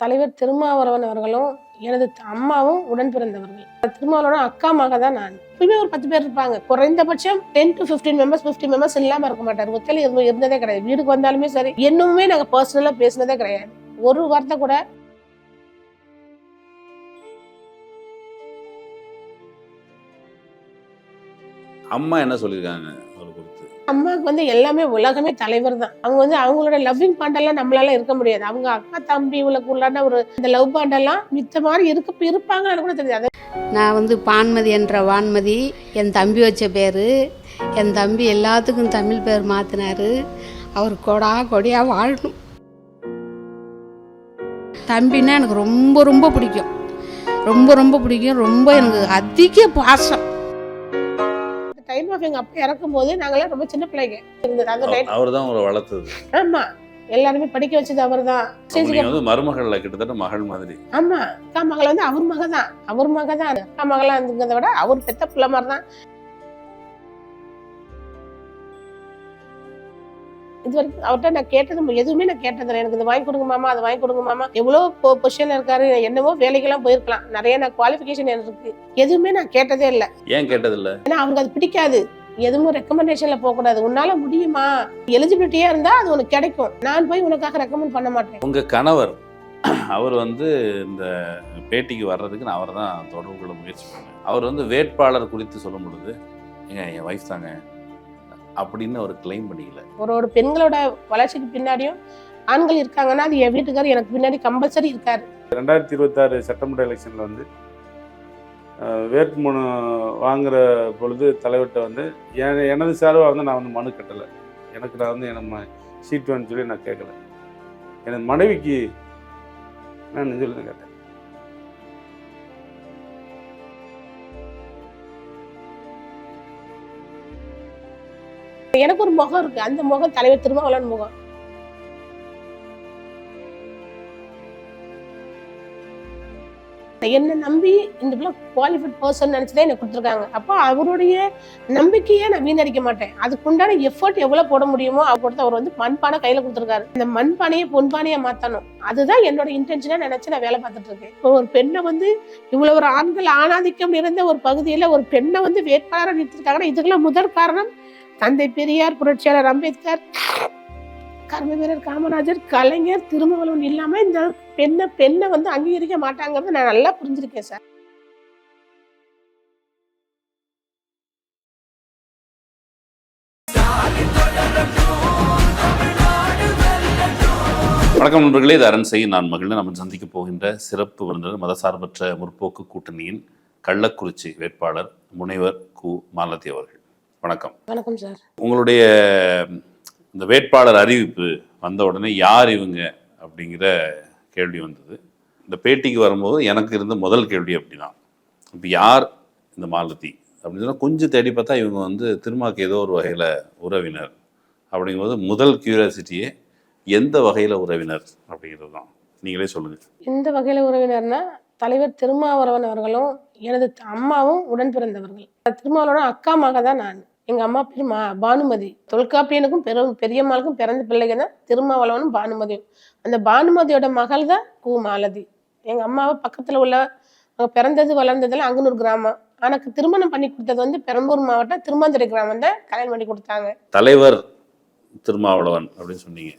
தலைவர் திருமாவளவன் அவர்களும் எனது அம்மாவும் உடன் பிறந்தவர்கள். திருமாவளவன் அக்கா மக தான் நான். எப்பயுமே ஒரு 10 பேர் இருப்பாங்க. குறைந்தபட்சம் 10 to 15 மெம்பர்ஸ், 50 மெம்பர்ஸ் இல்லாம இருக்க மாட்டாரு. ஒத்தையில இருந்ததே கிடையாது. வீட்டுக்கு வந்தாலுமே சரி, இன்னுமே நாங்க பர்சனலா பேசினதே கிடையாது. ஒரு வார்த்தை கூட. அம்மா என்ன சொல்லியிருக்காங்க அவரை குறித்து? அம்மாவுக்கு வந்து எல்லாமே உலகமே தலைவர் தான். அவங்க வந்து அவங்களோட லவ்விங் பாண்டெல்லாம் நம்மளால இருக்க முடியாது. அவங்க அக்கா தம்பி இவளுக்கு உள்ளான ஒரு இந்த லவ் பாண்டெல்லாம் மித்த மாதிரி இருப்பாங்கன்னு கூட தெரியாது. நான் வந்து பான்மதி என்ற வான்மதி, என் தம்பி வச்ச பேர். என் தம்பி எல்லாத்துக்கும் தமிழ் பேர் மாற்றினார். அவர் கொடியாக வாழணும். தம்பின்னா எனக்கு ரொம்ப ரொம்ப பிடிக்கும். ரொம்ப பிடிக்கும். ரொம்ப எனக்கு அதிக பாசம். டைம் ஆஃப் எங்க அப்பா இறக்கும் போது நாங்களாம் ரொம்ப சின்ன பிள்ளைங்க இருந்தது. அவர் தான் உங்களை வளர்த்தது. ஆமா, எல்லாருமே படிக்க வச்சது அவர் தான். மருமகள்ல கிட்டத்தட்ட மகள் மாதிரி. ஆமா, அக்கா மகள் வந்து அவர் மக தான். அக்கா மகளா இருந்ததை விட அவர் பெத்த பிள்ளை மாதிரி தான். இது வரைக்கும் அவர்கிட்ட நான் கேட்டது எதுவுமே நான் கேட்டதில்லை. எனக்கு இது வாங்கி கொடுங்க மாமா, அது வாங்கி கொடுங்க மாமா. எவ்வளவு பொசிஷன்ல இருக்காரு, என்னவோ வேலைக்கெல்லாம் போயிருக்கலாம், நிறைய நான் குவாலிஃபிகேஷன் இருக்கு. எதுவுமே நான் கேட்டதே இல்லை. ஏன் கேட்டதில்லை? ஏன்னா அவருக்கு அது பிடிக்காது. எதுவும் ரெக்கமெண்டேஷன்ல போக கூடாது. உன்னால முடியுமா, எலிஜிபிலிட்டியா இருந்தா அது உனக்கு கிடைக்கும். நான் போய் உனக்காக ரெக்கமெண்ட் பண்ண மாட்டேன். உங்க கணவர் அவர் வந்து இந்த பேட்டிக்கு வர்றதுக்கு நான் அவர் தான் தொடர்பு கொள்ள முயற்சி பண்ணேன். அவர் வந்து வேட்பாளர் குறித்து சொல்லும் பொழுது என் வைஃப் தாங்க அப்படின்னு அவர் கிளைம் பண்ணிக்கல. ஒரு பெண்களோட வளர்ச்சிக்கு பின்னாடியும் ஆண்கள் இருக்காங்கன்னா அது என் வீட்டுக்காரர் எனக்கு பின்னாடி கம்பல்சரி இருக்காரு. 2026 சட்டமன்ற எலெக்ஷன்ல வந்து வேட்புமனு வாங்குற பொழுது தலைவர்கிட்ட வந்து எனது சார்பாக வந்து நான் வந்து மனு கட்டலை. நான் வந்து எனக்கு சீட் வேணும்னு சொல்லி நான் கேட்கல. எனது மனைவிக்கு நான் சொல்லி கேட்டேன். எனக்கு ஒரு முகம் இருக்கு. அந்த முகம் தலைவர் திருமாவளவன் முகம். என்ன நம்பி இந்த குவாலிஃபைட் பர்சன் நினைச்சுதான் எனக்கு கொடுத்துருக்காங்க. அப்போ அவருடைய நம்பிக்கையை நான் வீணடிக்க மாட்டேன். அதுக்குண்டான எஃபர்ட் எவ்வளவு போட முடியுமோ அவர் வந்து மண்பானை கையில கொடுத்துருக்காரு. இந்த மண்பானையை பொன்பானையா மாத்தணும், அதுதான் என்னோட இன்டென்ஷனா நினைச்சு நான் வேலை பார்த்துட்டு இருக்கேன். இப்போ ஒரு பெண்ணை வந்து இவ்வளவு ஒரு ஆண்கள் ஆணாதிக்கம் நிறைந்த ஒரு பகுதியில ஒரு பெண்ணை வந்து வேட்பாளராக நிறுத்திருக்காங்கன்னா இதுக்கெல்லாம் முதல் காரணம் தந்தை பெரியார், புரட்சியாளர் அம்பேத்கர், கர்ம வீரர் காமராஜர், கலைஞர், திருமாவளவன் இல்லாம இந்த பெண்ணை வந்து அங்கீகரிக்க மாட்டாங்கிறத நான் நல்லா புரிஞ்சிருக்கேன் சார். வணக்கம் நண்பர்களே, இது அரண் செய் நான் மகிழ்ந்து நம்ம சந்திக்க போகின்ற சிறப்பு விருந்தினர் மதசார்பற்ற முற்போக்கு கூட்டணியின் கள்ளக்குறிச்சி வேட்பாளர் முனைவர் கு. மாலதி அவர்கள். வணக்கம். வணக்கம் சார். உங்களுடைய இந்த வேட்பாளர் அறிவிப்பு வந்த உடனே யார் இவங்க அப்படிங்கிற கேள்வி வந்தது. இந்த பேட்டிக்கு வரும்போது எனக்கு இருந்த முதல் கேள்வி அப்படிதான், இப்போ யார் இந்த மாலதி அப்படின்னு சொன்னால் கொஞ்சம் தேடி பார்த்தா இவங்க வந்து திருமாக்கு ஏதோ ஒரு வகையில் உறவினர் அப்படிங்கும்போது முதல் கியூரியாசிட்டியே எந்த வகையில் உறவினர் அப்படிங்கிறது தான். நீங்களே சொல்லுங்கள். எந்த வகையில் உறவினர்னா தலைவர் திருமாவளவன் அவர்களும் எனது அம்மாவும் உடன் பிறந்தவர்கள். திருமாவளவன் அக்கா மக தான் நான். எங்க அம்மா பேர் பானுமதி. தொல்காப்பியனுக்கும் பெரியம்மாளுக்கும் பிறந்த பிள்ளைங்க தான் திருமாவளவனும் பானுமதியும். அந்த பானுமதியோட மகள் தான் கு. மாலதி. எங்க அம்மாவை பக்கத்துல உள்ள பிறந்தது வளர்ந்ததெல்லாம் அங்கனூர் கிராமம். எனக்கு திருமணம் பண்ணி கொடுத்தது வந்து பெரம்பூர் மாவட்டம் திருமாந்துறை கிராமம் தான் கல்யாணம் பண்ணி கொடுத்தாங்க. தலைவர் திருமாவளவன் அப்படின்னு சொன்னீங்க.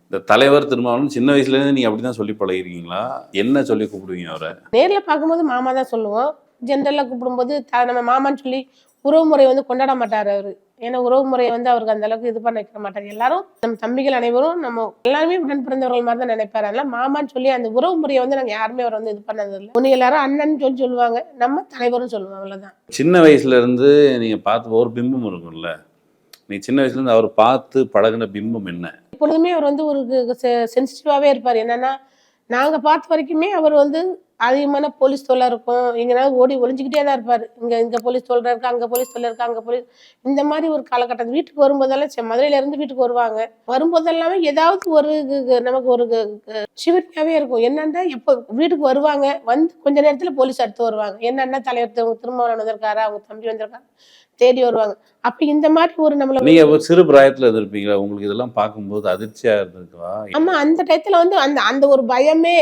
இந்த தலைவர் திருமாவளவன் சின்ன வயசுல இருந்து நீங்க அப்படிதான் சொல்லி பழகிருக்கீங்களா? என்ன சொல்லி கூப்பிடுவீங்க அவரை? நேர்ல பார்க்கும்போது மாமா தான் சொல்லுவோம். ஜென்ரலா கூப்பிடும்போது நம்ம மாமான்னு சொல்லி உறவு முறை வந்து கொண்டாட மாட்டாரு அவரு. ஏன்னா உறவு முறையை வந்து அவருக்கு அந்த அளவுக்கு இது பண்ண வைக்க மாட்டாரு. எல்லாரும் நம்ம தம்பிகள் அனைவரும் நம்ம எல்லாருமே உடன் பிறந்தவர்கள் மாதிரி தான் நினைப்பாரு. அதெல்லாம் மாமான்னு சொல்லி அந்த உறவு முறையை வந்து நாங்க யாருமே அவர் வந்து இது பண்ணது இல்லை. உன்னை எல்லாரும் அண்ணன் சொல்லி சொல்லுவாங்க, நம்ம தலைவரும் சொல்லுவாங்க, அவ்வளவுதான். சின்ன வயசுல இருந்து நீங்க பார்த்து ஒரு பிம்பம் இருக்கும்ல, நீ சின்ன வயசுல இருந்து அவர் பார்த்து பழகின பிம்பம் என்ன? எப்பொழுதுமே அவர் வந்து ஒரு சென்சிட்டிவாவே இருப்பார். என்னன்னா நாங்க பார்த்த வரைக்குமே அவர் வந்து அதிகமான போலீஸ் தொல்லை இருக்கும். எங்கேயாவது ஓடி ஒளிஞ்சுக்கிட்டே தான் இருப்பாரு. இங்க போலீஸ் தொல்லை இருக்கு, அங்க போலீஸ் தொல்லை இருக்கு, அங்க போலீஸ். இந்த மாதிரி ஒரு காலகட்டம் வீட்டுக்கு வரும்போதெல்லாம் மதுரையில இருந்து வீட்டுக்கு வருவாங்க. வரும்போதெல்லாமே ஏதாவது ஒரு நமக்கு ஒரு சிவரியாவே இருக்கும். என்னன்னா எப்போ வீட்டுக்கு வருவாங்க, வந்து கொஞ்ச நேரத்துல போலீஸ் அடுத்து வருவாங்க. என்னன்னா தலைவர் திருமாவளவன் வந்திருக்காரா, அவங்க தம்பி வந்திருக்காரு, தேடி வருவாங்க. அப்ப இந்த மாதிரி ஒரு நம்மள நீங்க ஒரு சிறு பிராயத்துல இருந்திருப்பீங்களா? உங்களுக்கு இதெல்லாம் பார்க்கும்போது அதிர்ச்சியா இருந்திருக்கா? ஆமா அந்த டயத்துல வந்து அந்த அந்த ஒரு பயமே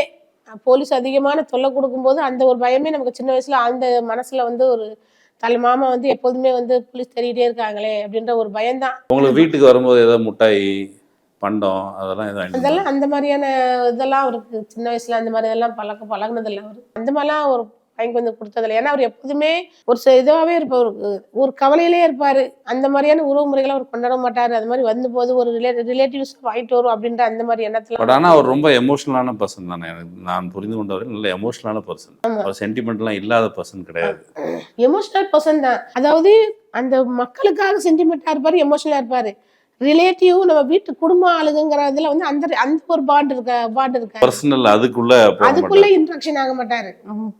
போலீஸ் அதிகமான தொல்லை கொடுக்கும்போது அந்த ஒரு பயமே நமக்கு சின்ன வயசுல அந்த மனசுல வந்து ஒரு மாமா வந்து எப்போதுமே வந்து போலீஸ் தேடிட்டே இருக்காங்களே அப்படின்ற ஒரு பயம்தான். உங்களுக்கு வீட்டுக்கு வரும்போது ஏதாவது முட்டாய், பண்டம் அதெல்லாம் எதுவும் வாங்கிட்டு அதெல்லாம் அந்த மாதிரியான இதெல்லாம் அவருக்கு சின்ன வயசுல அந்த மாதிரி இதெல்லாம் பழகுனது இல்லை. அவரு அந்த மாதிரிலாம் ஒரு வாங்கி வந்து கொடுத்ததில்லை. ஏன்னா அவர் எப்போதுமே ஒரு இதாவே இருப்பார், ஒரு கவலையிலே இருப்பாரு. அந்த மாதிரியான உறவு முறைகளை அவர் கொண்டாட மாட்டாரு. அது மாதிரி வந்த போது ஒரு ரிலேட்டிவ்ஸ் வாங்கிட்டு வரும் அப்படின்ற அந்த மாதிரி எண்ணத்துல. பட் ஆனால் அவர் ரொம்ப எமோஷனலான பர்சன் தானே. எனக்கு நான் புரிந்து கொண்டவரை நல்ல எமோஷனலான பர்சன். அவர் சென்டிமெண்ட்லாம் இல்லாத பர்சன் கிடையாது. எமோஷனல் பர்சன் தான். அதாவது அந்த மக்களுக்காக சென்டிமெண்டா இருப்பாரு, எமோஷனலா இருப்பாரு. ரிலேட்டிவ் நம்ம வீட்டு குடும்ப ஆளுங்கிறதுல வந்து அந்த அந்த ஒரு பாண்ட் இருக்கு. பர்சனல் அதுக்குள்ள இன்ட்ராக்ஷன் ஆக மாட்டாரு.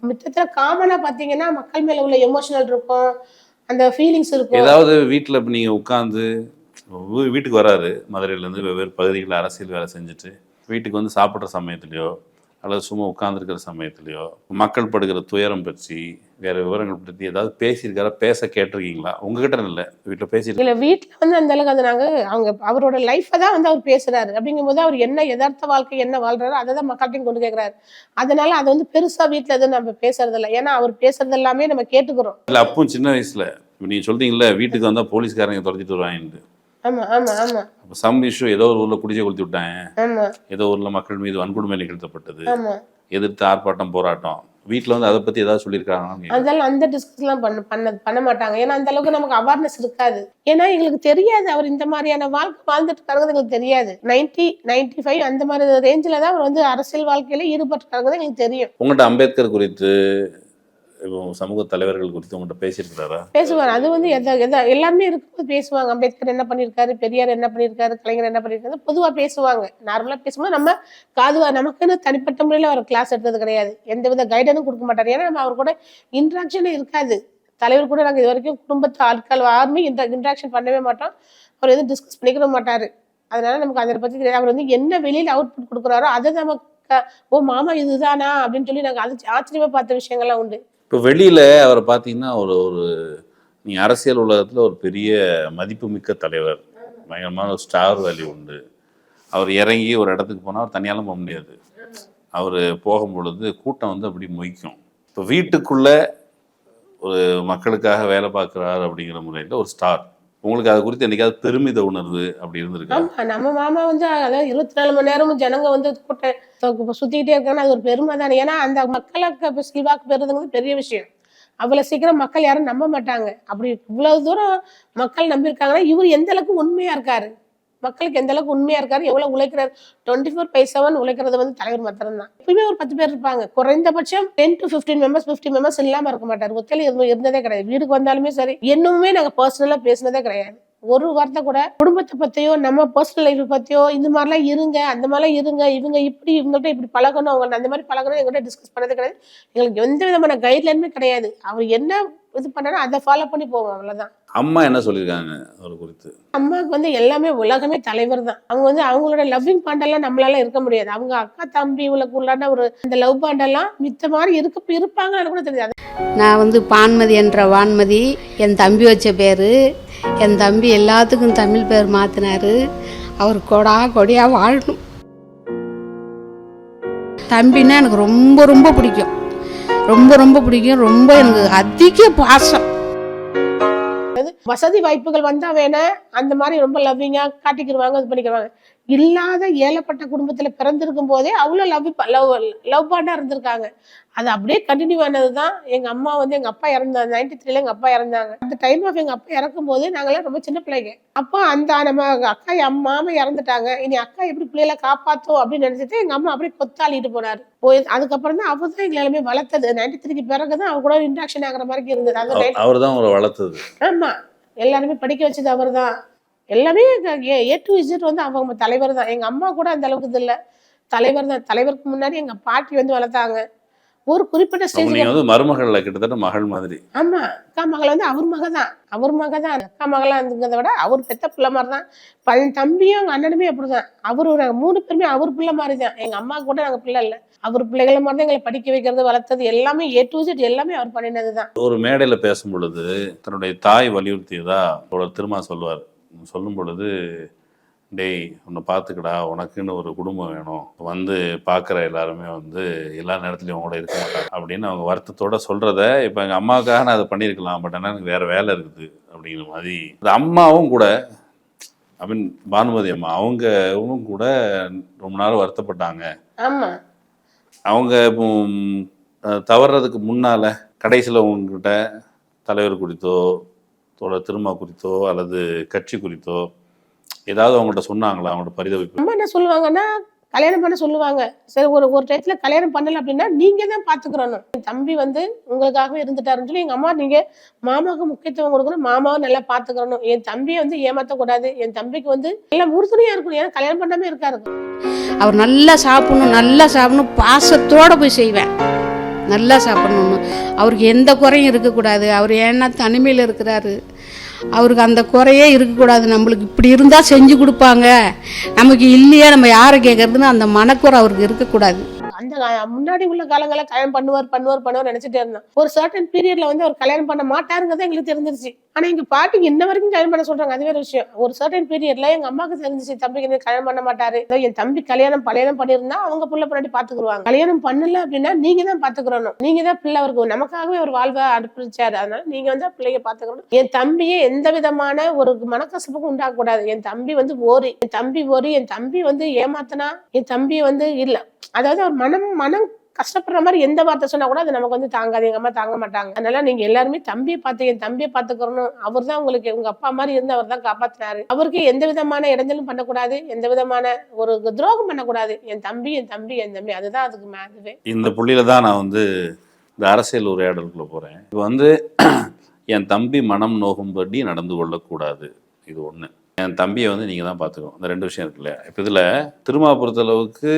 மித்தத்துல காமனா பாத்தீங்கன்னா மக்கள் மேல உள்ள எமோஷனல் இருக்கும், அந்த ஃபீலிங்ஸ் இருக்கும். ஏதாவது வீட்டில் இப்போ நீங்கள் உட்காந்து வீட்டுக்கு வராரு மதுரையிலேருந்து வெவ்வேறு பகுதிகளில் அரசியல் வேலை செஞ்சுட்டு வீட்டுக்கு வந்து சாப்பிட்ற சமயத்துலையோ அல்லது சும்மா உட்காந்துருக்கிற சமயத்துலையோ மக்கள் படுகிற துயரம் பற்றி வேறு விவரங்கள் பற்றி ஏதாவது பேசியிருக்காரா? பேச கேட்டிருக்கீங்களா? உங்ககிட்ட இல்லை, வீட்டில் பேசியிருக்கீங்க? இல்லை, வீட்டில் வந்து அந்த அளவுக்கு அது அவங்க அவரோட லைஃப்பை தான் வந்து அவர் பேசுறாரு. அப்படிங்கும்போது அவர் என்ன யதார்த்த வாழ்க்கை என்ன வாழ்றாரோ அதை தான் மக்கள்கிட்டையும் கொண்டு கேட்குறாரு. அதனால அதை வந்து பெருசாக வீட்டில் எதுவும் நம்ம பேசுறது இல்லை. ஏன்னா அவர் பேசுறது எல்லாமே நம்ம கேட்டுக்கிறோம். இல்லை, அப்பவும் சின்ன வயசில் இப்போ நீங்கள் சொல்கிறீங்களே வீட்டுக்கு வந்தால் போலீஸ்காரங்க துரத்திட்டு வருவாங்கன்னு. ஆமா ஆமா ஆமா. அப்போ சம் இஷ்யூ ஏதோ ஒரு ஊரில் குடிச்சை கொளுத்தி விட்டாங்க, ஆமா, ஏதோ ஊரில் மக்கள் மீது வன்கொடுமை நிகழ்த்தப்பட்டது, ஆமா. எதிர்த்து ஆர்ப்பாட்டம் போராட்டம், வீட்டில் வந்து அதை பற்றி ஏதாவது சொல்லியிருக்காங்க? அதெல்லாம் அந்த டிஸ்கஸ்லாம் பண்ண மாட்டாங்க. ஏன்னா அந்த அளவுக்கு நமக்கு அவேர்னஸ் இருக்காது. ஏன்னா எங்களுக்கு தெரியாது அவர் இந்த மாதிரியான வாழ்க்கை வாழ்ந்துட்டு இருக்காருங்கிறது எங்களுக்கு தெரியாது. 95 அந்த மாதிரி ரேஞ்சில் தான் அவர் வந்து அரசியல் வாழ்க்கையில ஈடுபட்டு எங்களுக்கு தெரியும். உங்கள்கிட்ட அம்பேத்கர் குறித்து இப்போ சமூக தலைவர்கள் குறித்து உங்கள்கிட்ட பேசியிருக்கிறாரா? பேசுவார். அது வந்து எல்லாருமே இருக்கும்போது பேசுவாங்க. அம்பேத்கர் என்ன பண்ணியிருக்காரு, பெரியார் என்ன பண்ணியிருக்காரு, கலைஞர் என்ன பண்ணியிருக்காரு, பொதுவாக பேசுவாங்க. நார்மலாக பேசும்போது நம்ம நமக்குன்னு தனிப்பட்ட முறையில் அவர் கிளாஸ் எடுத்தது கிடையாது. எந்தவித கைடனும் கொடுக்க மாட்டார். ஏன்னா நம்ம அவர் கூட இன்ட்ராக்ஷனே இருக்காது. தலைவர் கூட நாங்கள் இது வரைக்கும் குடும்பத்து ஆட்கள் யாருமே இன்ட்ராக்ஷன் பண்ணவே மாட்டோம். அவர் எதுவும் டிஸ்கஸ் பண்ணிக்கிற மாட்டார். அதனால நமக்கு அதை பற்றி தெரியாது. அவர் வந்து என்ன வெளியில் அவுட்புட் கொடுக்குறாரோ அதை நமக்கு ஓ மாமா இதுதானா அப்படின்னு சொல்லி நாங்கள் அது ஆச்சரியமாக பார்த்த விஷயங்கள்லாம் உண்டு. இப்போ வெளியில் அவரை பார்த்தீங்கன்னா ஒரு நீங்கள் அரசியல் உலகத்தில் ஒரு பெரிய மதிப்புமிக்க தலைவர், பயங்கரமான ஒரு ஸ்டார் வேல்யூ உண்டு. அவர் இறங்கி ஒரு இடத்துக்கு போனால் அவர் தனியாலும் போக முடியாது. அவர் போகும்பொழுது கூட்டம் வந்து அப்படி மொய்க்கும். இப்போ வீட்டுக்குள்ளே ஒரு மக்களுக்காக வேலை பார்க்குறாரு அப்படிங்கிற முறையில் ஒரு ஸ்டார். உங்களுக்கு அதை குறித்து என்னைக்காவது பெருமித உணர்வு அப்படி இருந்திருக்கு? ஆமா, நம்ம மாமா வந்து அதாவது 24 மணி நேரமும் ஜனங்க வந்து சுத்திக்கிட்டே இருக்காங்கன்னா அது ஒரு பெருமை தானே. ஏன்னா அந்த மக்களுக்கு செல்வாக்கு பெறுறதுங்கிறது பெரிய விஷயம். அவ்வளவு சீக்கிரம் மக்கள் யாரும் நம்ப மாட்டாங்க. அப்படி இவ்வளவு தூரம் மக்கள் நம்பியிருக்காங்கன்னா இவர் எந்த அளவுக்கு உண்மையா இருக்காரு, மக்களுக்கு எந்த அளவுக்கு உண்மையா இருக்காரு, எவ்வளவு உழைக்கிறாரு. 24/7 உழைக்கிறது வந்து தலைவர் மாத்திரம் தான். எப்பயுமே ஒரு 10 பேர் இருப்பாங்க. குறைந்தபட்சம் 10 to 15 மெம்பர்ஸ் 50 மெம்பர்ஸ் இல்லாம இருக்க மாட்டார். ஒத்தையில இருந்ததே கிடையாது. வீட்டுக்கு வந்தாலுமே சரி, இன்னுமே நாங்க பர்சனலா பேசினதே கிடையாது. ஒரு வார்த்தை கூட குடும்பத்தை பத்தியோ நம்ம பர்சனல் லைஃப் பத்தியோ இந்த மாதிரிலாம் இருங்க அந்த மாதிரிலாம் இருங்க, இவங்க இப்படி இவங்கள்ட்ட இப்படி பழகணும், அவங்க அந்த மாதிரி பழகணும் எங்கள்கிட்ட டிஸ்கஸ் பண்ணது கிடையாது. எங்களுக்கு எந்த விதமான கைட்லைனுமே கிடையாது. அவர் என்ன இது பண்ணாலும் அதை ஃபாலோ பண்ணி போவோம், அவ்வளவுதான். அம்மா என்ன சொல்லியிருக்காங்க அவர் குறித்து? அம்மாவுக்கு வந்து எல்லாமே உலகமே தலைவர் தான். அவங்க வந்து அவங்களோட லவ்விங் பாண்டெல்லாம் நம்மளால இருக்க முடியாது. அவங்க அக்கா தம்பி உள்ளான ஒரு அந்த லவ் பாண்டெல்லாம் மித்த மாதிரி இருப்பாங்கன்னு கூட தெரியாது. நான் வந்து பான்மதி என்ற வான்மதி என் தம்பி வச்ச பேர். என் தம்பி எல்லாத்துக்கும் தமிழ் பேர் மாற்றினார். அவர் கொடியாக வாழணும். தம்பின்னா எனக்கு ரொம்ப ரொம்ப பிடிக்கும், ரொம்ப பிடிக்கும். ரொம்ப எனக்கு அதிக பாசம். வசதி வாய்ப்புகள் வந்தா வேணா அந்த மாதிரி ரொம்ப லவ்விங்கா காட்டிக்கிடுவாங்க, இது பண்ணிக்கிடுவாங்க. இல்லாத ஏழப்பட்ட குடும்பத்துல பிறந்திருக்கும் போதே அவ்வளவு லவ் பாண்டா இருந்திருக்காங்க. அது அப்படியே கண்டினியூ ஆனதுதான். எங்க அம்மா வந்து எங்க அப்பா இறந்தாங்க 93ல எங்க அப்பா இறந்தாங்க. அந்த டைம் ஆஃப் எங்க அப்பா இறக்கும் போது நாங்களாம் ரொம்ப சின்ன பிள்ளைங்க. அப்போ அந்த நம்ம அக்கா மாமா இறந்துட்டாங்க, இனி அக்கா எப்படி பிள்ளைகளை காப்பாத்தோம் அப்படின்னு நினைச்சிட்டு எங்க அம்மா அப்படியே கொத்தாளிட்டு போனாரு. அதுக்கப்புறம் தான் அவர் தான் எங்களை எல்லாமே வளர்த்தது. 93க்கு பிறகுதான் அவங்க கூட இன்ட்ராக்ஷன் ஆகிற மாதிரி இருந்தது. அவர் தான் அவரை வளர்த்தது. ஆமா, எல்லாருமே படிக்க வச்சது அவர் தான். எல்லாமே A to Z வந்து அவங்க தலைவர் தான். எங்க அம்மா கூட அந்த அளவுக்கு இது இல்லை, தலைவர் தான். தலைவருக்கு முன்னாடி எங்க பாட்டி வந்து வளர்த்தாங்க. ஒரு குறிப்பிட்ட அப்ப ஸ்டேஜ். நீங்க வந்து மருமகள்ல கிட்டத்தட்ட மகள் மாதிரி. ஆமா, அக்கா மகள் வந்து அவர் மக தான். அவர் மக தான். அக்கா மகளா இருந்ததை விட அவர் பெத்த பிள்ளை மாதிரி தான். என் தம்பியும் எங்க அண்ணனுமே அப்படிதான். அவரு 3 பேருமே அவர் பிள்ளை மாதிரி தான். எங்க அம்மா கூட நாங்க பிள்ளை இல்லை, அவர் பிள்ளைகளை மாதிரி தான் எங்களை படிக்க வைக்கிறது, வளர்த்தது எல்லாமே A to Z எல்லாமே அவர் பண்ணினது தான். ஒரு மேடையில பேசும் பொழுது தன்னுடைய தாய் வலியுறுத்தியதா திரும்ப சொல்லுவார். சொல்லும் பொழுது, டேய் உன்னை பார்த்துக்கடா, உனக்குன்னு ஒரு குடும்பம் வேணும், வந்து பார்க்குற எல்லாருமே வந்து எல்லா நேரத்துலையும் அவங்க கூட இருக்க மாட்டாங்க அப்படின்னு அவங்க வருத்தத்தோட சொல்கிறத இப்போ எங்கள் அம்மாவுக்காக நான் அதை பண்ணியிருக்கலாம், பட் ஆனால் எனக்கு வேறு வேலை இருக்குது அப்படிங்கிற மாதிரி. அந்த அம்மாவும் கூட ஐ மீன் பானுமதி அம்மா அவங்களும் கூட ரொம்ப நாள் வருத்தப்பட்டாங்க. ஆமா, அவங்க இப்போ தவறுறதுக்கு முன்னால் கடைசியில் உங்ககிட்ட தலைவர் குறித்தோ திருமா குறித்தோ அல்லது கட்சி குறித்தோ ஏதாவது அவங்கள்ட்ட சொன்னாங்களா? அவங்கள்ட்ட பரிதவிப்பு அம்மா என்ன சொல்லுவாங்கன்னா, கல்யாணம் பண்ண சொல்லுவாங்க. சரி, ஒரு டயத்துல கல்யாணம் பண்ணல அப்படின்னா நீங்க தான் பாத்துக்கிறணும். என் தம்பி வந்து உங்களுக்காகவே இருந்துட்டாருன்னு சொல்லி எங்க அம்மா, நீங்க மாமாவுக்கு முக்கியத்துவம் கொடுக்கணும், மாமாவை நல்லா பாத்துக்கிறணும், என் தம்பியை வந்து ஏமாத்தக்கூடாது, என் தம்பிக்கு வந்து எல்லாம் உறுதுணையா இருக்கணும், ஏன்னா கல்யாணம் பண்ணாமே இருக்காரு. அவர் நல்லா சாப்பிடணும், பாசத்தோட போய் செய்வேன். நல்லா சாப்பிடணும், அவருக்கு எந்த குறையும் இருக்கக்கூடாது. அவர் ஏன்னா தனிமையில் இருக்கிறாரு, அவருக்கு அந்த குறையே இருக்கக்கூடாது. நம்மளுக்கு இப்படி இருந்தால் செஞ்சு கொடுப்பாங்க, நமக்கு இல்லையா நம்ம யாரை கேட்கறதுன்னு அந்த மனக்குறை அவருக்கு இருக்கக்கூடாது. அந்த முன்னாடி உள்ள காலங்கள கல்யாணம் பண்ணுவார் நினைச்சிட்டே இருந்தோம். ஒரு சர்டன் பீரியட்ல வந்து அவர் கல்யாணம் பண்ண மாட்டாருங்கிறது எங்களுக்கு தெரிஞ்சிருச்சு. ஆனா எங்க பாட்டிக்கு இன்ன வரைக்கும் கல்யாணம் பண்ண சொல்றாங்க, அது வேற விஷயம். ஒரு சர்டன் பீரியட்ல எங்க அம்மாவுக்கு தெரிஞ்சிச்சு தம்பிக்கு கல்யாணம் பண்ண மாட்டாரு, என் தம்பி கல்யாணம் பண்ணியிருந்தா அவங்க பிள்ளை பின்னாடி பாத்துக்குருவாங்க, கல்யாணம் பண்ணல அப்படின்னா நீங்க தான் பாத்துக்கிறணும், நீங்க தான் பிள்ளை, அவருக்கு நமக்காகவே ஒரு வாழ்வை அனுப்பிச்சாரு, அதனால நீங்க வந்து பிள்ளைய பாத்துக்கணும். என் தம்பியே எந்த விதமான ஒரு மனக்கசப்புக்கும் உண்டாக கூடாது. என் தம்பி வந்து என் தம்பி வந்து ஏமாத்தனா, என் தம்பி வந்து இல்ல, அதாவது அவர் மனம் கஷ்டப்படுற மாதிரி எந்த வார்த்தை சொன்னா கூட அது நமக்கு வந்து தாங்காது. எங்க அம்மா தாங்க மாட்டாங்க. அதனால நீங்க எல்லாருமே என் தம்பியை பாத்துக்கணும், அவர் தான் உங்களுக்கு உங்க அப்பா மாதிரி இருந்து அவர் தான் காப்பாத்தினாரு, அவருக்கு எந்த விதமான இடைஞ்சலும் பண்ணக்கூடாது, எந்த விதமான ஒரு துரோகம் பண்ணக்கூடாது, என் தம்பி அதுதான் அதுக்கு அதுவே. இந்த புள்ளியில தான் நான் வந்து இந்த அரசியல் உரையாடலுக்குள்ள போறேன். இப்போ வந்து என் தம்பி மனம் நோகும்படி நடந்து கொள்ளக்கூடாது, இது ஒண்ணு. என் தம்பியை வந்து நீங்க தான் பாத்துக்கணும், இந்த 2 விஷயம் இருக்கு இல்லையா? இப்போ இதுல திருமா பொறுத்தளவுக்கு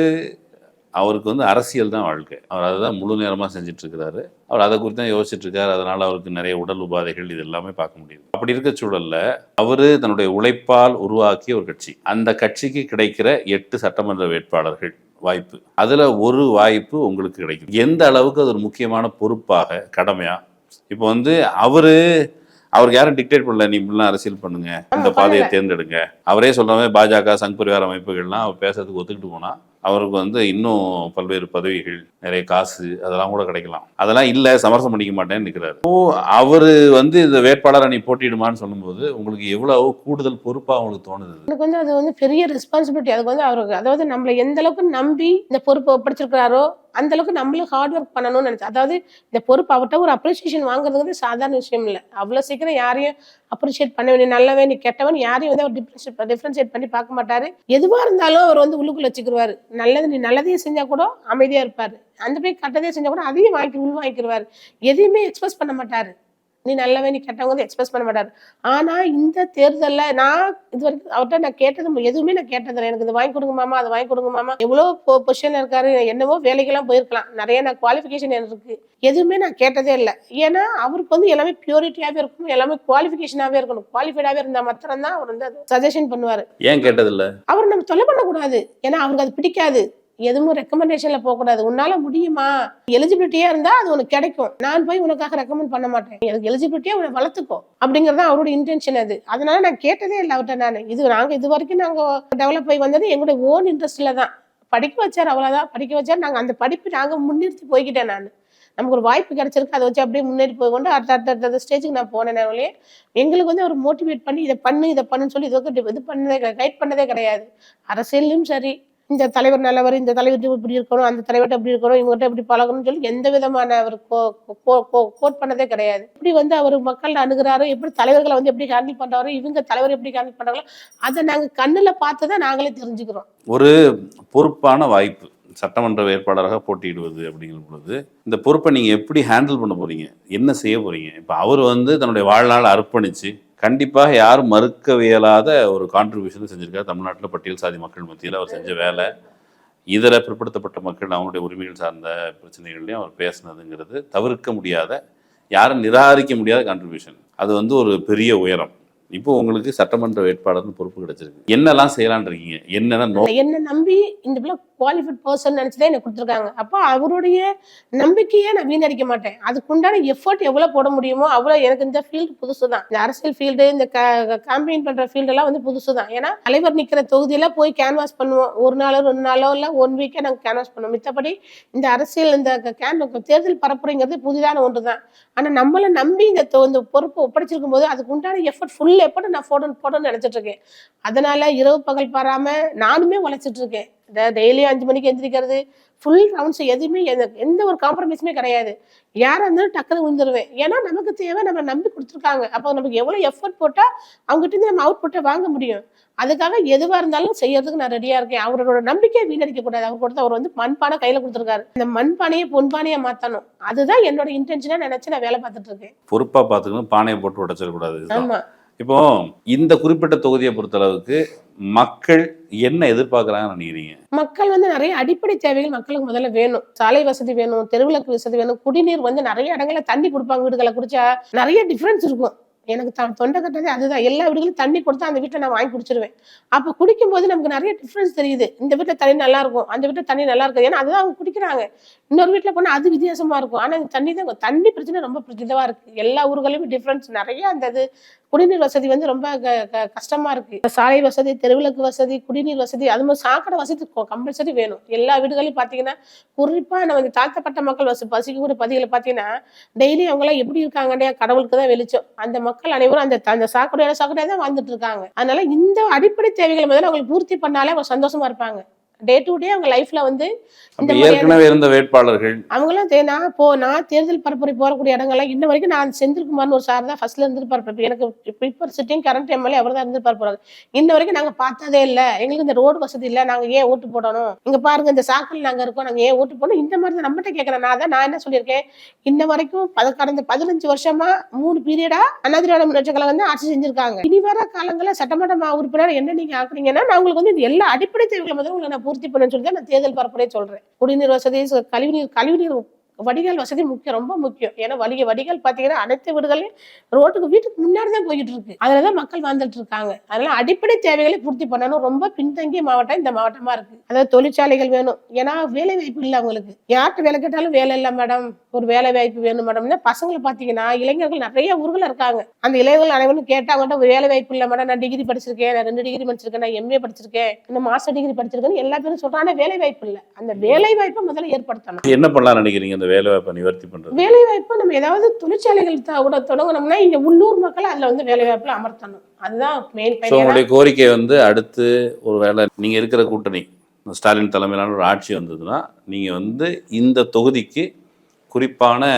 அவருக்கு வந்து அரசியல் தான் வாழ்க்கை, அவர் அதை தான் முழு நேரமாக செஞ்சுட்டு இருக்கிறாரு, அவர் அதை குறித்து தான் யோசிச்சுட்டு இருக்காரு, அதனால அவருக்கு நிறைய உடல் உபாதைகள் இது எல்லாமே பார்க்க முடியுது. அப்படி இருக்க சூழல்ல அவரு தன்னுடைய உழைப்பால் உருவாக்கிய ஒரு கட்சி, அந்த கட்சிக்கு கிடைக்கிற 8 சட்டமன்ற வேட்பாளர்கள் வாய்ப்பு, அதுல ஒரு வாய்ப்பு உங்களுக்கு கிடைக்கும். எந்த அளவுக்கு அது ஒரு முக்கியமான பொறுப்பாக கடமையா? இப்போ வந்து அவருக்கு யாரும் டிக்டேட் பண்ணல, நீ இப்படிலாம் அரசியல் பண்ணுங்க, இந்த பாதையை தேர்ந்தெடுங்க, அவரே சொல்றாங்க. பாஜக சங் பரிவார அமைப்புகள்லாம் அவர் பேசுறதுக்கு ஒத்துக்கிட்டு போனா அவருக்கு வந்து இன்னும் பல்வேறு பதவிகள், நிறைய காசு அதெல்லாம் கூட கிடைக்கலாம். அதெல்லாம் இல்லை, சமரசம் பண்ணிக்க மாட்டேன்னு நிற்கிறாரு. அவரு வந்து இந்த வேட்பாளரை நீ போட்டிடுமான்னு சொல்லும்போது உங்களுக்கு எவ்வளவு கூடுதல் பொறுப்பா உங்களுக்கு தோணுது? எனக்கு வந்து அது வந்து பெரிய ரெஸ்பான்சிபிலிட்டி. அதுக்கு வந்து அவருக்கு, அதாவது நம்மளை எந்த அளவுக்கு நம்பி இந்த பொறுப்பை ஒப்படைச்சிருக்கிறாரோ அந்த அளவுக்கு நம்மளும் ஹார்ட் ஒர்க் பண்ணணும்னு நினைச்சேன். அதாவது இந்த பொறுப்பு அவர்கிட்ட ஒரு அப்ரிசியேஷன் வாங்குறது வந்து சாதாரண விஷயம் இல்லை. அவ்வளவு சீக்கிரம் யாரையும் அப்ரிஷியேட் பண்ண வேண்டிய, நல்லவன் நீ கெட்டவன் யாரையும் வந்து அவர் டிஃபரன்ஷியேட் பண்ணி பார்க்க மாட்டாரு. எதுவா இருந்தாலும் அவர் வந்து உள்ளுக்குள்ள வச்சுக்கிருவாரு. நல்லது, நீ நல்லதையும் செஞ்சா கூட அமைதியா இருப்பாரு, அந்த போய் கெட்டதையும் செஞ்சா கூட அதையும் வாங்கிக்கிருவாரு. எதையுமே எக்ஸ்பிரஸ் பண்ண மாட்டாரு. நீ நல்லவன் நீ கெட்டவங்க எக்ஸ்பிரஸ் பண்ண மாட்டாரு. ஆனா இந்த தேர்தல்ல நான் இது வரைக்கும் அவர்கிட்ட நான் கேட்டது எதுவுமே நான் கேட்டதில்லை. எனக்கு இது வாங்கி கொடுங்க மாமா, அதை வாங்கி கொடுங்க மாமா. எவ்வளவு பொசிஷன்ல இருக்காரு, என்னவோ வேலைக்கெல்லாம் போயிருக்கலாம், நிறைய நான் குவாலிஃபிகேஷன் இருக்கு, எதுவுமே நான் கேட்டதே இல்லை. ஏன்னா அவருக்கு வந்து எல்லாமே பியூரிட்டியாவே இருக்கணும், எல்லாமே குவாலிஃபிகேஷனாவே இருக்கணும். குவாலிஃபைடாவே இருந்தா மாத்திரம் தான் அவர் வந்து அதை சஜஷன் பண்ணுவாரு. ஏன் கேட்டதில்லை? அவர் நம்ம தொல்லை பண்ணக்கூடாது, ஏன்னா அவருக்கு அது பிடிக்காது. எதுவும் ரெக்கமெண்டேஷன்ல போகக்கூடாது. உன்னால முடியுமா, எலிஜிபிலிட்டியா இருந்தா அது உனக்கு கிடைக்கும், நான் போய் உனக்காக ரெக்கமெண்ட் பண்ண மாட்டேன், எனக்கு எலிஜிபிலிட்டியா உன்னை வளர்த்துக்கோ அப்படிங்கறது அவரோட இன்டென்ஷன். அது அதனால நான் கேட்டதே இல்லை அவர்கிட்ட. நாங்க இது வரைக்கும் நாங்க டெவலப் ஆகி வந்தது எங்களுடைய ஓன் இன்ட்ரெஸ்ட்ல தான். படிக்க வச்சார், அவ்வளவுதான், படிக்க வச்சார். நாங்க அந்த படிப்பு நாங்க முன்னிறுத்தி போய்கிட்டேன். நமக்கு ஒரு வாய்ப்பு கிடைச்சிருக்கு, அதை வச்சு அப்படியே முன்னேறி போய் கொண்டு அடுத்த ஸ்டேஜுக்கு நான் போனேன். எங்களுக்கு வந்து அவர் மோட்டிவேட் பண்ணி இதை பண்ணுன்னு சொல்லி இது பண்ணதே, கைட் பண்ணதே கிடையாது. அரசியலும் சரி, இந்த தலைவர் நல்லவர், இந்த தலைவர்கிட்ட இப்படி இருக்கணும், அந்த தலைவர்கிட்ட எப்படி இருக்கணும், இவங்ககிட்ட எப்படி பழகணும்னு சொல்லி எந்த விதமான அவர் கோட் பண்ணதே கிடையாது. இப்படி வந்து அவர் மக்கள் அணுகிறாரோ, எப்படி தலைவர்களை வந்து எப்படி ஹேண்டில் பண்றாரோ, இவங்க தலைவர் எப்படி ஹேண்டில் பண்றாங்களோ, அதை நாங்க கண்ணுல பார்த்துதான் நாங்களே தெரிஞ்சுக்கிறோம். ஒரு பொறுப்பான வாய்ப்பு சட்டமன்ற வேட்பாளராக போட்டியிடுவது அப்படிங்கிற பொழுது இந்த பொறுப்பை நீங்க எப்படி ஹேண்டில் பண்ண போறீங்க, என்ன செய்ய போறீங்க? இப்ப அவர் வந்து தன்னுடைய வாழ்நாள் அர்ப்பணிச்சு கண்டிப்பாக யாரும் மறுக்க இயலாத ஒரு கான்ட்ரிபியூஷன் செஞ்சிருக்காரு தமிழ்நாட்டில். பட்டியல் சாதி மக்கள் மத்தியில் அவர் செஞ்ச வேலை இதர பிற்படுத்தப்பட்ட மக்கள் அவங்களுடைய உரிமைகள் சார்ந்த பிரச்சனைகள்லையும் அவர் பேசுனதுங்கிறது தவிர்க்க முடியாத, யாரும் நிராகரிக்க முடியாத கான்ட்ரிபியூஷன். அது வந்து ஒரு பெரிய உயரம். இப்போ உங்களுக்கு சட்டமன்ற வேட்பாளர்னு பொறுப்பு கிடைச்சிருக்கு. என்னெல்லாம் செய்யலான் இருக்கீங்க? என்ன நம்பி இந்த பிள்ளை குவாலிஃபைட் பர்சன் நினைச்சுதான் எனக்கு கொடுத்துருக்காங்க. அப்போ அவருடைய நம்பிக்கையே நான் வீணடிக்க மாட்டேன். அதுக்குண்டான எஃபர்ட் எவ்வளவு போட முடியுமோ அவ்வளவு. எனக்கு இந்த ஃபீல்டு புதுசு தான், இந்த அரசியல் ஃபீல்டு, இந்த கேம்பெயின் பண்ற ஃபீல்டு எல்லாம் வந்து புதுசு தான். ஏன்னா தலைவர் நிக்கிற தொகுதியில போய் கேன்வாஸ் பண்ணுவோம், ஒரு நாளோ 2 நாளோ இல்ல 1 வீக்கே நாங்க கேன்வாஸ் பண்ணுவோம். மித்தபடி இந்த அரசியல் இந்த தேர்தல் பரப்புரைங்கிறது புதிதான ஒன்று தான். ஆனா நம்மளை நம்பி இந்த பொறுப்பு ஒப்படைச்சிருக்கும் போது அதுக்கு உண்டான எஃபர்ட், ஃபுல் எஃபர்ட் நான் போடணும்னு நினைச்சிட்டு இருக்கேன். அதனால இரவு பகல் பாராம நானுமே உழைச்சிட்டு இருக்கேன். டெய்லி 5 மணிக்கு எந்திரிக்கிறது, ஃபுல் ரவுண்ட்ஸ், எதுவுமே எந்த ஒரு காம்ப்ரமைஸுமே கிடையாது. யாரா இருந்தாலும் டக்குனு விழுந்துருவேன். ஏன்னா நமக்கு தேவை, நம்ம நம்பி கொடுத்துருக்காங்க. அப்போ நமக்கு எவ்வளவு எஃபர்ட் போட்டா அவங்ககிட்ட இருந்து நம்ம அவுட் புட்டை வாங்க முடியும். அதுக்காக எதுவா இருந்தாலும் செய்யறதுக்கு நான் ரெடியா இருக்கேன். அவரோட நம்பிக்கையை வீணடிக்க கூடாது. அவர் வந்து மண்பானை கையில கொடுத்துருக்காரு. அந்த மண்பானையை பொன்பானையா மாத்தணும். அதுதான் என்னோட இன்டென்ஷனா நினைச்சு நான் வேலை பார்த்துட்டு இருக்கேன். பொறுப்பா பாத்துக்கணும், பானையை போட்டு உடைச்சிடக்கூடாது. ஆமா. இப்போ இந்த குறிப்பிட்ட தொகுதியை பொறுத்தளவுக்கு மக்கள் என்ன எதிர்பார்க்கறாங்கன்னு நினைக்கிறீங்க? மக்கள் வந்து நிறைய அடிப்படை தேவைகள் மக்களுக்கு முதல்ல வேணும். சாலை வசதி வேணும், தெருவிளக்கு வசதி வேணும், குடிநீர் வந்து நிறைய இடங்கள்ல தண்ணி கொடுப்பாங்க. வீடுகளை குடிச்சா நிறைய டிஃபரன்ஸ் இருக்கும். எனக்கு தொண்டை கட்டதே அதுதான். எல்லா வீடுகளும் தண்ணி கொடுத்தா அந்த வீட்டை நான் வாங்கி குடிச்சிருவேன். அப்ப குடிக்கும் போது நமக்கு நிறைய டிஃபரன்ஸ் தெரியுது. இந்த வீட்டுல தண்ணி நல்லா இருக்கும், அந்த வீட்டுல தண்ணி நல்லா இருக்காது. ஏன்னா அதுதான் அவங்க குடிக்கிறாங்க. இன்னொரு வீட்டுல போனா அது வித்தியாசமா இருக்கும். ஆனா தண்ணி தான், தண்ணி பிரச்சனை ரொம்ப இதுவா இருக்கு. எல்லா ஊர்களையும் டிஃபரன்ஸ் நிறைய. அந்த குடிநீர் வசதி வந்து ரொம்ப கஷ்டமா இருக்கு. சாலை வசதி, தெருவிளக்கு வசதி, குடிநீர் வசதி, அது மாதிரி சாக்கடை வசதி கம்பல்சரி வேணும். எல்லா வீடுகளையும் பாத்தீங்கன்னா, குறிப்பா நம்ம தாழ்த்தப்பட்ட மக்கள் பசிக்கூட பதிகளை பாத்தீங்கன்னா டெய்லி அவங்க எல்லாம் எப்படி இருக்காங்கன்னே கடவுளுக்கு தான் வெளிச்சம். அந்த மக்கள் அனைவரும் அந்த சாக்கடையா தான் வாழ்ந்துட்டு இருக்காங்க. அதனால இந்த அடிப்படை தேவைகளை முதல்ல அவங்களுக்கு பூர்த்தி பண்ணாலே அவங்க சந்தோஷமா இருப்பாங்க. டே டு டே அவங்க லைஃப்ல வந்து ஏற்கனவே இருந்த வேட்பாளர்கள் அவங்களாம் நான் தேர்தல் பரப்புரை போறக்கூடிய இடங்கள்லாம் இன்ன வரைக்கும் நான் செந்தில்குமார்னு ஒரு சார் தான் ஃபர்ஸ்ட்ல இருந்து பரப்பு. எனக்கு இப்போ சிட்டிங் கரண்ட் எம்எல்ஏ அவர் தான் இருந்து பரப்புறாரு. இன்ன வரைக்கும் நாங்க பார்த்ததே இல்லை. எங்களுக்கு இந்த ரோடு வசதி இல்லை, நாங்க ஏன் ஓட்டு போடணும், இங்க பாருங்க இந்த சாக்கல் நாங்க இருக்கோம், நாங்க ஏன் ஓட்டு போடணும், இந்த மாதிரி தான் நம்மகிட்ட கேட்கறேன். நான் என்ன சொல்லியிருக்கேன், இன்ன வரைக்கும் கடந்த 15 வருஷமா 3 பீரியடா அண்ணா திராவிட முன்னேற்ற கழகம் வந்து ஆட்சி செஞ்சிருக்காங்க. இனி வர காலங்களில் சட்டமன்ற உறுப்பினர் என்ன நீங்க ஆக்குறீங்கன்னா நான் உங்களுக்கு வந்து எல்லா அடிப்படை தேவைகளை முதல்ல உங்களுக்கு நான் பூர்த்தி பண்ணு சொல்லி நான் தேர்தல் பரப்புரை சொல்றேன். குடிநீர் வசதி, கழிவுநீர் வடிகால் வசதி முக்கியம், ரொம்ப முக்கியம். ஏன்னா வடிகால் பாத்தீங்கன்னா அனைத்து வீடுகளையும் வீட்டுக்கு முன்னாடி தான் போயிட்டு இருக்கு. அதுலதான் மக்கள் வாழ்ந்துட்டு இருக்காங்க. அதனால அடிப்படை தேவைகளை பூர்த்தி பண்ணணும். ரொம்ப பின்தங்கிய மாவட்டம் இந்த மாவட்டமா இருக்கு. அதாவது தொழிற்சாலைகள் வேணும். ஏன்னா வேலை வாய்ப்பு இல்லை அவங்களுக்கு. யார்கிட்ட வேலை கேட்டாலும் வேலை இல்லை மேடம், ஒரு வேலை வாய்ப்பு வேணும் மேடம். பசங்களை பாத்தீங்கன்னா இளைஞர்கள் நிறைய ஊர்கள் இருக்காங்க. அந்த இளைஞர்கள் அனைவரும் கேட்டா அவங்கள்ட்ட வேலை வாய்ப்பு இல்லை மேடம், நான் டிகிரி படிச்சிருக்கேன், நான் 2 டிகிரி படிச்சிருக்கேன், நான் எம்ஏ படிச்சிருக்கேன், இந்த மாஸ்டர் டிகிரி படிச்சிருக்கேன்னு எல்லா பேரும் சொல்றாங்க. வேலை வாய்ப்பு இல்லை. அந்த வேலை வாய்ப்பை முதல்ல ஏற்படுத்தணும். என்ன பண்ணலாம் நினைக்கிறீங்க? வேலை வாய்ப்பை நிவர்த்தி பண்றது, வேலை வாய்ப்பு நம்ம ஏதாவது தொழிற்சாலைகள் தொடங்கணும்னா இங்க உள்ளூர் மக்களை அதுல வந்து வேலை வாய்ப்புல அமர்த்தணும். அதுதான் மெயின். உங்களுடைய கோரிக்கை வந்து அடுத்து ஒரு வேலை நீங்க இருக்கிற கூட்டணி ஸ்டாலின் தலைமையிலான ஒரு ஆட்சி வந்ததுன்னா நீங்க வந்து இந்த தொகுதிக்கு குறிப்பான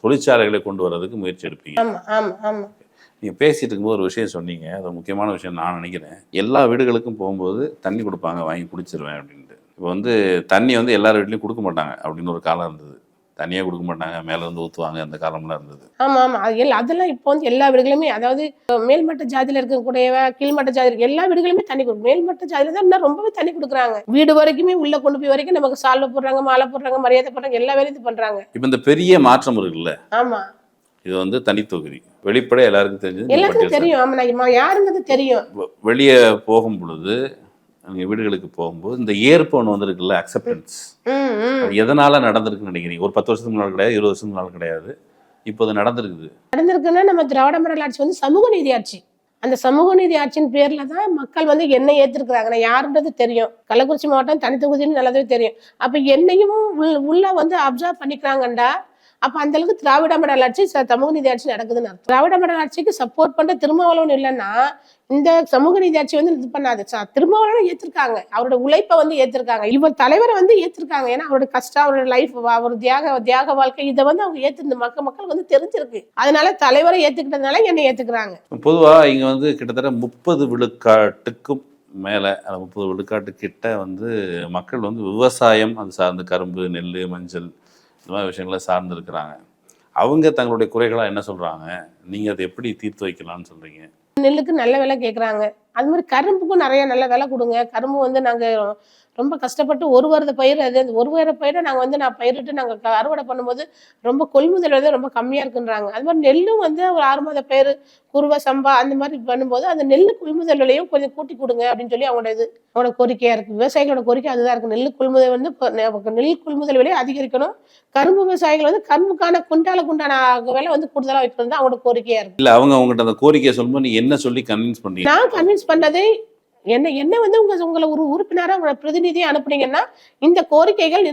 தொழிற்சாலைகளை கொண்டு வர்றதுக்கு முயற்சி எடுப்பீங்க. ஆமா ஆமா ஆமா. நீங்கள் பேசிட்டு இருக்கும்போது ஒரு விஷயம் சொன்னீங்க, அது ஒரு முக்கியமான விஷயம் நான் நினைக்கிறேன். எல்லா வீடுகளுக்கும் போகும்போது தண்ணி கொடுப்பாங்க, வாங்கி குடிச்சிருவேன் அப்படின்ட்டு. இப்போ வந்து தண்ணி வந்து எல்லார் வீட்லையும் கொடுக்க மாட்டாங்க அப்படின்னு ஒரு காலம் இருந்தது. தனியாக கொடுக்க மாட்டாங்க, மேலே இருந்து ஊற்றுவாங்க, அந்த காலம்லாம் இருந்தது. ஆமா ஆமா. அதெல்லாம் இப்போ வந்து எல்லா வீடுகளுமே, அதாவது மேல்மட்ட ஜாதியில இருக்கக்கூடிய கீழ்மட்ட ஜாதி இருக்கு, எல்லா வீடுகளுமே தண்ணி கொடுக்கும். மேல்மட்ட ஜாதியில தான் இன்னும் ரொம்பவே தண்ணி கொடுக்குறாங்க. வீடு வரைக்குமே உள்ள கொண்டு போய் வரைக்கும் நமக்கு சால்வை போடுறாங்க, மாலை போடுறாங்க, மரியாதை போடுறாங்க, எல்லா வேலையும் பண்றாங்க. இப்போ இந்த பெரிய மாற்றம் இருக்குல்ல, ஆமா, இது வந்து தனி தொகுதி, வெளிப்படை எல்லாருக்கும் தெரிஞ்சது, எல்லாருக்கும் தெரியும். ஆமா, யாருங்கிறது தெரியும். வெளியே போகும் பொழுது நீங்கள் வீடுகளுக்கு போகும்போது இந்த ஏற்பு ஒன்று வந்துருக்குல்ல, அக்செப்டன்ஸ், எதனால நடந்திருக்குன்னு நினைக்கிறீங்க? ஒரு 10 வருஷத்துக்கு முன்னாடி கிடையாது, 20 வருஷத்துக்கு முன்னாடி கிடையாது, இப்போ அது நடந்திருக்குன்னா நம்ம திராவிட மாடல் ஆட்சி வந்து சமூக நீதி ஆட்சி. அந்த சமூக நீதி ஆட்சியின் பேர்ல தான் மக்கள் வந்து என்ன ஏத்திருக்கிறாங்க. நான் யாருன்றது தெரியும். கள்ளக்குறிச்சி மாவட்டம் தனி தொகுதின்னு நல்லாவே தெரியும். அப்ப என்னையும் உள்ள வந்து அப்சர்வ் பண்ணிக்கிறாங்கண்டா, அப்ப அந்த அளவுக்கு திராவிட மாடல் ஆட்சி சமூக நீதி ஆட்சி நடக்குதுன்னு அர்த்தம். திராவிட மாடல் ஆட்சிக்கு சப்போர்ட் பண்ற திருமாவளவன் இல்லைன்னா இந்த சமூக நீதி ஆட்சி வந்து இது பண்ணாது. திருமாவளவன் ஏத்திருக்காங்க, அவரோட உழைப்பை வந்து ஏத்திருக்காங்க, இவர் தலைவரை வந்து ஏத்திருக்காங்க. ஏன்னா அவரோட கஷ்டம், அவரோட லைஃப், அவர் தியாக வாழ்க்கை, இதை வந்து அவங்க ஏத்திருந்த மக்கள் வந்து தெரிஞ்சிருக்கு. அதனால தலைவரை ஏத்துக்கிட்டதுனால என்னை ஏத்துக்கிறாங்க. பொதுவா இங்க வந்து கிட்டத்தட்ட 30 விழுக்காட்டுக்கும் மேல, 30 விழுக்காட்டு கிட்ட வந்து மக்கள் வந்து விவசாயம் அது சார்ந்து கரும்பு, நெல், மஞ்சள் இந்த மாதிரி விஷயங்களை சார்ந்து இருக்கிறாங்க. அவங்க தங்களுடைய குறைகளா என்ன சொல்றாங்க, நீங்க அதை எப்படி தீர்த்து வைக்கலாம்னு சொல்றீங்க? நெல்லுக்கு நல்ல விலை கேட்குறாங்க, அது மாதிரி கரும்புக்கும் நிறைய நல்ல விலை கொடுங்க. கரும்பு வந்து நாங்க ரொம்ப கஷ்டப்பட்டு ஒரு வருட பயிர் அது ஒரு வருட பயிரை நான் பயிரிட்டு நாங்கள் அறுவடை பண்ணும்போது ரொம்ப கொள்முதல் வந்து ரொம்ப கம்மியாக இருக்குன்றாங்க. அது மாதிரி நெல்லும் வந்து ஒரு 6 மாத பயிர் குருவை சம்பா அந்த மாதிரி பண்ணும்போது அந்த நெல் கொள்முதல் விலையும் கொஞ்சம் கூட்டி கொடுங்க அப்படின்னு சொல்லி அவங்களோட கோரிக்கையாக இருக்குது. விவசாயிகளோட கோரிக்கை அதுதான் இருக்குது. நெல் கொள்முதல் வந்து நெல் கொள்முதல் விலையை அதிகரிக்கணும். கரும்பு விவசாயிகள் வந்து கரும்புக்கான குண்டான விலை வந்து கூடுதலாக வைக்கணும் தான் அவங்களோட கோரிக்கையாக இருக்குது. இல்லை அவங்க அவங்ககிட்ட அந்த கோரிக்கையை சொல்லும்போது நீ என்ன சொல்லி கன்வின்ஸ் பண்ணீங்க? நான் கன்வின்ஸ் பண்ணது என்ன வந்து உங்களை ஒரு உறுப்பினராக உங்களோட பிரதிநிதியை அனுப்புனீங்கன்னா இந்த கோரிக்கைகள்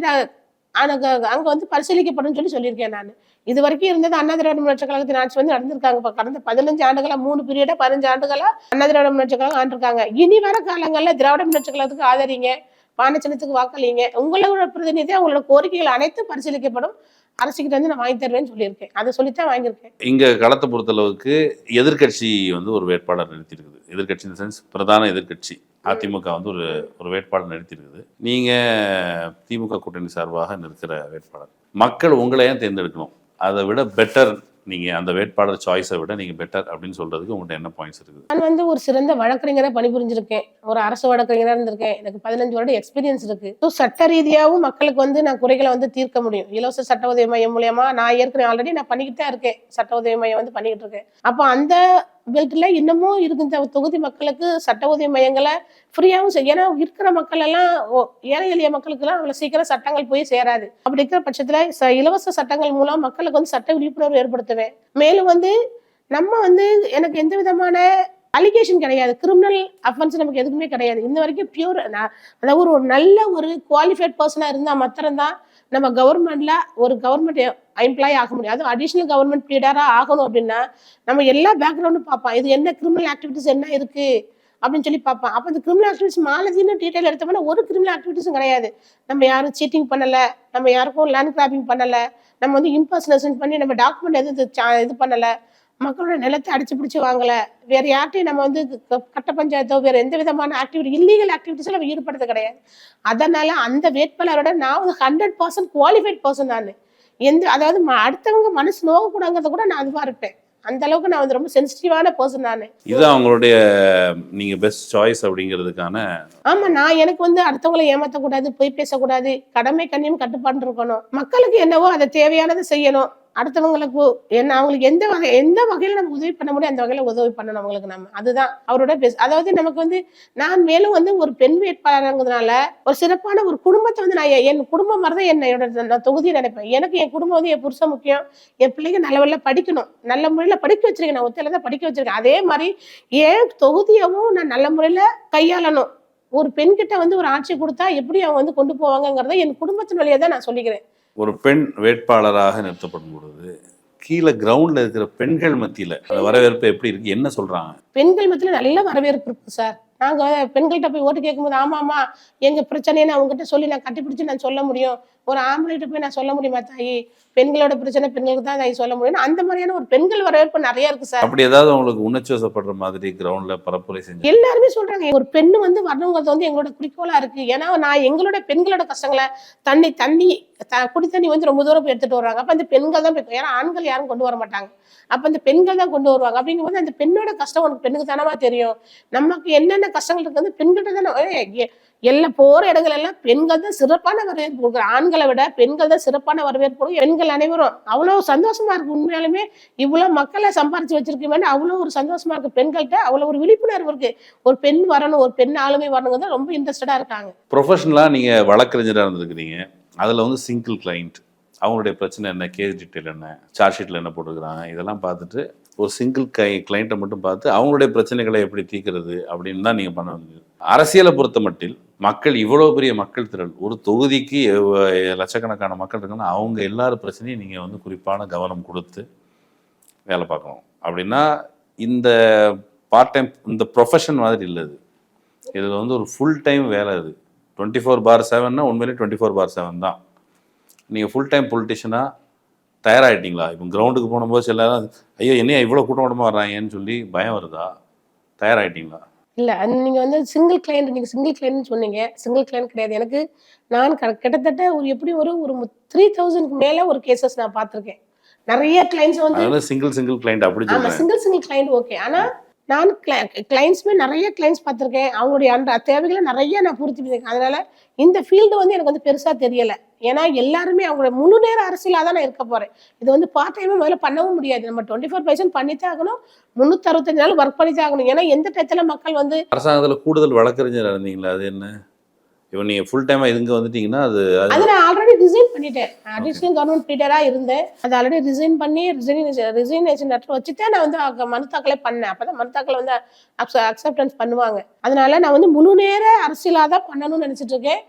அங்க வந்து பரிசீலிக்கப்படும் சொல்லியிருக்கேன் நான். இது வரைக்கும் இருந்தது அண்ணா திராவிட முன்னேற்ற கழகத்தின் ஆட்சி வந்து நடந்திருக்காங்க. கடந்த 15 ஆண்டுகளா 3 பீரியடா 15 ஆண்டுகளா அண்ணா திராவிட முன்னேற்ற கழகம் ஆண்டிருக்காங்க. இனி வர காலங்கள்ல திராவிட முன்னேற்ற கழகத்துக்கு ஆதரிங்க, பானச்சின்னத்துக்கு வாக்களிங்க. உங்களோட பிரதிநிதியா உங்களோட கோரிக்கைகள் அனைத்தும் பரிசீலிக்கப்படும். அரசுகிட்ட வந்து நான் வாங்கி தருவேன்னு சொல்லியிருக்கேன். அதை சொல்லித்தான் வாங்கியிருக்கேன். இங்க களத்தை பொறுத்தளவுக்கு எதிர்க்கட்சி வந்து ஒரு வேட்பாளர் நிறுத்தியிருக்குது. எதிர்க்கட்சி இந்த சென்ஸ் பிரதான எதிர்க்கட்சி அதிமுக வந்து ஒரு வேட்பாளர் நிறுத்தியிருக்குது. நீங்க திமுக கூட்டணி சார்பாக நிற்கிற வேட்பாளர். மக்கள் உங்களை ஏன் தேர்ந்தெடுக்கணும்? அதை விட பெட்டர் நீங்க அந்த வேட்பாளர் சாய்ஸை விட நீங்க பெட்டர் அப்படின்னு சொல்றதுக்கு உங்கள்கிட்ட என்ன பாயிண்ட்ஸ் இருக்குது? நான் வந்து ஒரு சிறந்த வழக்கறிஞராக பணிபுரிஞ்சிருக்கேன். ஒரு அரசு வழக்கறிஞராக இருந்திருக்கேன். எனக்கு 15 வருட எக்ஸ்பீரியன்ஸ் இருக்கு. ஸோ சட்ட ரீதியாகவும் மக்களுக்கு வந்து நான் குறைகளை வந்து தீர்க்க முடியும். இலவச சட்ட உதவி மையம் மூலியமா நான் ஏற்கனவே ஆல்ரெடி நான் பண்ணிக்கிட்டு தான் இருக்கேன். சட்ட உதவி மையம் வந்து பண்ணிக்கிட்டு இருக்கேன். அப்போ அந்த பெல்ட்ல இன்னமும் இருந்த தொகுதி மக்களுக்கு சட்ட உதவி மையங்களை ஃப்ரீயாகவும் ஏன்னா இருக்கிற மக்கள் எல்லாம் ஏழை எளிய மக்களுக்கு எல்லாம் அவ்வளவு சீக்கிரம் சட்டங்கள் போய் சேராது. அப்படி இருக்கிற பட்சத்துல இலவச சட்டங்கள் மூலம் மக்களுக்கு வந்து சட்ட விழிப்புணர்வு ஏற்படுத்துவேன். மேலும் வந்து நம்ம வந்து எனக்கு எந்த விதமான அலிகேஷன் கிடையாது. கிரிமினல் அஃபென்ஸ் நமக்கு எதுக்குமே கிடையாது. இந்த வரைக்கும் பியூர் அதாவது ஒரு நல்ல ஒரு குவாலிஃபைட் பர்சனா இருந்தா மாத்திரம்தான் நம்ம கவர்மெண்ட்ல ஒரு கவர்மெண்ட் எம்ப்ளாயி ஆக முடியும். அதுவும் அடிஷனல் கவர்மெண்ட் லீடரா ஆகணும் அப்படின்னா நம்ம எல்லா பேக்ரவுண்டும் பார்ப்போம். இது என்ன கிரிமினல் ஆக்டிவிட்டிஸ் என்ன இருக்கு அப்படின்னு சொல்லி பார்ப்போம். அப்போ இந்த கிரிமினல் ஆக்டிவிட்டிஸ் மாலதின்னு டீட்டெயில் எடுத்தோம்னா ஒரு கிரிமினல் ஆக்டிவிட்டிஸும் கிடையாது. நம்ம யாரும் சீட்டிங் பண்ணல, நம்ம யாருக்கும் லேண்ட் கிராப்பிங் பண்ணல, நம்ம வந்து இம்பர்சனேஷன் பண்ணி நம்ம டாக்குமெண்ட் எதுவும் இது பண்ணல, மக்களோட நிலத்தை அடிச்சு பிடிச்சி வாங்கல, வேற யார்ட்டையும் நம்ம வந்து கட்ட பஞ்சாயத்தோ வேற எந்த விதமான ஆக்டிவிட்டி இல்லீகல் ஆக்டிவிட்டிஸ்ல நம்ம ஈடுபடுறது கிடையாது. அதனால அந்த வேட்பாளரோட நான் வந்து 100% குவாலிஃபைட் பர்சன். நான் அதாவது அடுத்தவங்க மனசு நோகக்கூடாங்கிறத கூட நான் அதுவா இருப்பேன். அந்த அளவுக்கு நான் வந்து ரொம்ப சென்சிட்டிவான பர்சன். நான் இது அவங்களுடைய நீங்க பெஸ்ட் சாய்ஸ் அப்படிங்கிறதுக்கான. ஆமா, நான் எனக்கு வந்து அடுத்தவங்களை ஏமாத்தக்கூடாது, பொய் பேசக்கூடாது, கடமை கண்ணியம் கட்டுப்பாடு இருக்கணும். மக்களுக்கு என்னவோ அதை தேவையானதை செய்யணும். அடுத்தவங்களுக்கு என்ன அவங்களுக்கு எந்த வகையில நம்ம உதவி பண்ண முடியும் அந்த வகையில உதவி பண்ணணும் அவங்களுக்கு. நம்ம அதுதான் அவரோட அதாவது நமக்கு வந்து நான் மேலும் வந்து ஒரு பெண் வேட்பாளர்ங்கிறதுனால ஒரு சிறப்பான ஒரு குடும்பத்தை வந்து நான் என் குடும்பம் மாதிரிதான் என்னோட தொகுதியை நினைப்பேன். எனக்கு என் குடும்பம் வந்து என் புருஷன் முக்கியம். என் பிள்ளைங்க நல்ல வழியில படிக்கணும், நல்ல முறையில படிக்க வச்சிருக்கேன். நான் ஒத்தையில தான் படிக்க வச்சிருக்கேன். அதே மாதிரி என் தொகுதியவும் நான் நல்ல முறையில கையாளணும். ஒரு பெண்கிட்ட வந்து ஒரு ஆட்சி கொடுத்தா எப்படி அவங்க வந்து கொண்டு போவாங்கிறத என் குடும்பத்தின் வழியா தான் நான் சொல்லிக்கிறேன். ஒரு பெண் வேட்பாளராக நிறுத்தப்படும் பொழுது கீழே கிரவுண்ட்ல இருக்கிற பெண்கள் மத்தியில வரவேற்பு எப்படி இருக்கு, என்ன சொல்றாங்க? பெண்கள் மத்தியில நல்ல வரவேற்பு இருக்கு சார். நாங்க பெண்கள்கிட்ட போய் ஓட்டு கேட்கும்போது ஆமாமா எங்க பிரச்சனைன்னு அவங்ககிட்ட சொல்லி நான் கட்டிப்பிடிச்சு நான் சொல்ல முடியும். ஒரு ஆம்பளைகிட்ட போய் நான் சொல்ல முடியுமா தாயி, பெண்களோட பிரச்சனை பெண்களுக்கு தான் தாயி சொல்ல முடியும். அந்த மாதிரியான ஒரு பெண்கள் வரவேற்பு நிறைய இருக்கு சார். அப்படி ஏதாவது உங்களுக்கு உணர்ச்சி வசப்படுற மாதிரி கிரவுண்ட்ல பரப்புரை செஞ்சு எல்லாருமே சொல்றாங்க ஒரு பெண்ணு வந்து வரணுங்கிறது வந்து எங்களோட குறிக்கோளா இருக்கு. ஏன்னா நான் எங்களோட பெண்களோட கஷ்டங்களை தண்ணி குடி தண்ணி வந்து ரொம்ப தூரம் போய் எடுத்துட்டு வருவாங்க. அப்ப அந்த பெண்கள் தான் போய், ஏன்னா ஆண்கள் யாரும் கொண்டு வர மாட்டாங்க. அப்ப அந்த பெண்கள் தான் கொண்டு வருவாங்க. அப்படிங்கும்போது அந்த பெண்ணோட கஷ்டம் உனக்கு பெண்ணுக்கு தானமா தெரியும். நமக்கு என்னென்ன கஷ்டங்கள் இருக்கு வந்து பெண்கிட்ட தானே. எல்லாம் போற இடங்கள் எல்லாம் பெண்கள் தான் சிறப்பான வரவேற்பு கொடுக்குற. ஆண்களை விட பெண்கள் தான் சிறப்பான வரவேற்பு. பெண்கள் அனைவரும் அவ்வளவு சந்தோஷமா இருக்கு. உண்மையாலுமே இவ்வளவு மக்களை சம்பாரிச்சு வச்சிருக்கேன் அவ்வளவு ஒரு சந்தோஷமா இருக்கு. பெண்கள்கிட்ட அவ்வளவு ஒரு விழிப்புணர்வு இருக்கு. ஒரு பெண் வரணும், ஒரு பெண் ஆளுமை வரணுங்கிறத ரொம்ப இன்ட்ரெஸ்டடா இருக்காங்க. ப்ரொஃபஷனலா நீங்க வழக்கறிஞராக இருந்திருக்கிறீங்க. அதுல வந்து சிங்கிள் கிளைண்ட் அவங்களுடைய பிரச்சனை என்ன, கேஸ் டீட்டெயில் என்ன, சார்ஜ் ஷீட்ல என்ன போட்டுக்கிறாங்க, இதெல்லாம் பார்த்துட்டு ஒரு சிங்கிள் கிளைண்ட்டை மட்டும் பார்த்து அவங்களுடைய பிரச்சனைகளை எப்படி தீர்க்கிறது அப்படின்னு தான் நீங்கள் பண்ண வேண்டியது. அரசியலை பொறுத்த மட்டில் மக்கள் இவ்வளோ பெரிய மக்கள் திரள், ஒரு தொகுதிக்கு லட்சக்கணக்கான மக்கள் இருக்காங்கன்னா அவங்க எல்லாரும் பிரச்சனையும் நீங்கள் வந்து குறிப்பான கவனம் கொடுத்து வேலை பார்க்கணும். அப்படின்னா இந்த பார்ட் டைம் இந்த ப்ரொஃபஷன் மாதிரி இல்லை. இதில் வந்து ஒரு ஃபுல் டைம் வேலை. இது 24/7னா உண்மையிலே 24/7 தான். நீங்கள் ஃபுல் டைம் பொலிட்டிஷியனாக தயாராகிட்டீங்களா? இப்போ கிரவுண்டுக்கு போகும்போது சில ஐயோ என்னையா இவ்வளோ கூட்டம் கூட்டமாக வர்றாங்கன்னு சொல்லி பயம் வருதா? தயாராகிட்டீங்களா? இல்லை, நீங்கள் வந்து சிங்கிள் கிளைண்ட் சொன்னீங்க. சிங்கிள் கிளைண்ட் கிடையாது. எனக்கு நான் கிட்டத்தட்ட எப்படி ஒரு 3000க்கு மேலே ஒரு கேசஸ் நான் பார்த்துருக்கேன். நிறைய கிளைண்ட்ஸ் வந்து சிங்கிள் கிளைண்ட் அப்படி சொல்றேன். Single client okay. ஆனால் நான் கிளைண்ட்ஸுமே நிறைய கிளைண்ட்ஸ் பார்த்துருக்கேன். அவங்களுடைய அந்த தேவைகளை நிறைய நான் பூர்த்தி பண்ணியிருக்கேன். அதனால இந்த ஃபீல்டு வந்து எனக்கு வந்து பெருசா தெரியல. ஏன்னா எல்லாருமே அவங்களோட முழு நேர அரசியலா தான் நான் இருக்க போறேன். இது வந்து பார்ட் டைமா முதல்ல பண்ணவும் முடியாது. நம்ம 24/7 பண்ணித்தான் ஆகணும். 365 நாள் ஒர்க் பண்ணித்தான் ஆகணும். ஏன்னா எந்த டயத்துல மக்கள் வந்து அரசாங்கத்துல கூடுதல் வழக்கறிஞர் இருந்தீங்களா? அது என்ன? இப்போ நீங்க ஃபுல் டைமா இதுங்க வந்துட்டீங்கன்னா அது அது நான் ஆல்ரெடி ரிசைன் பண்ணிட்டேன். அடிஷனல் கவர்மெண்ட் ப்ரீடரா இருந்தேன். அது ஆல்ரெடி ரிசைன் பண்ணி ரிசைனேஷன் லெட்டர் வச்சுதான் நான் வந்து மனு தாக்கலே பண்ணேன். அப்பதான் மனு தாக்கல் வந்து அக்செப்டன்ஸ் பண்ணுவாங்க. அதனால நான் வந்து முழு நேர அரசியலா தான் பண்ணணும்னு நினைச்சிட்டு இருக்கேன்.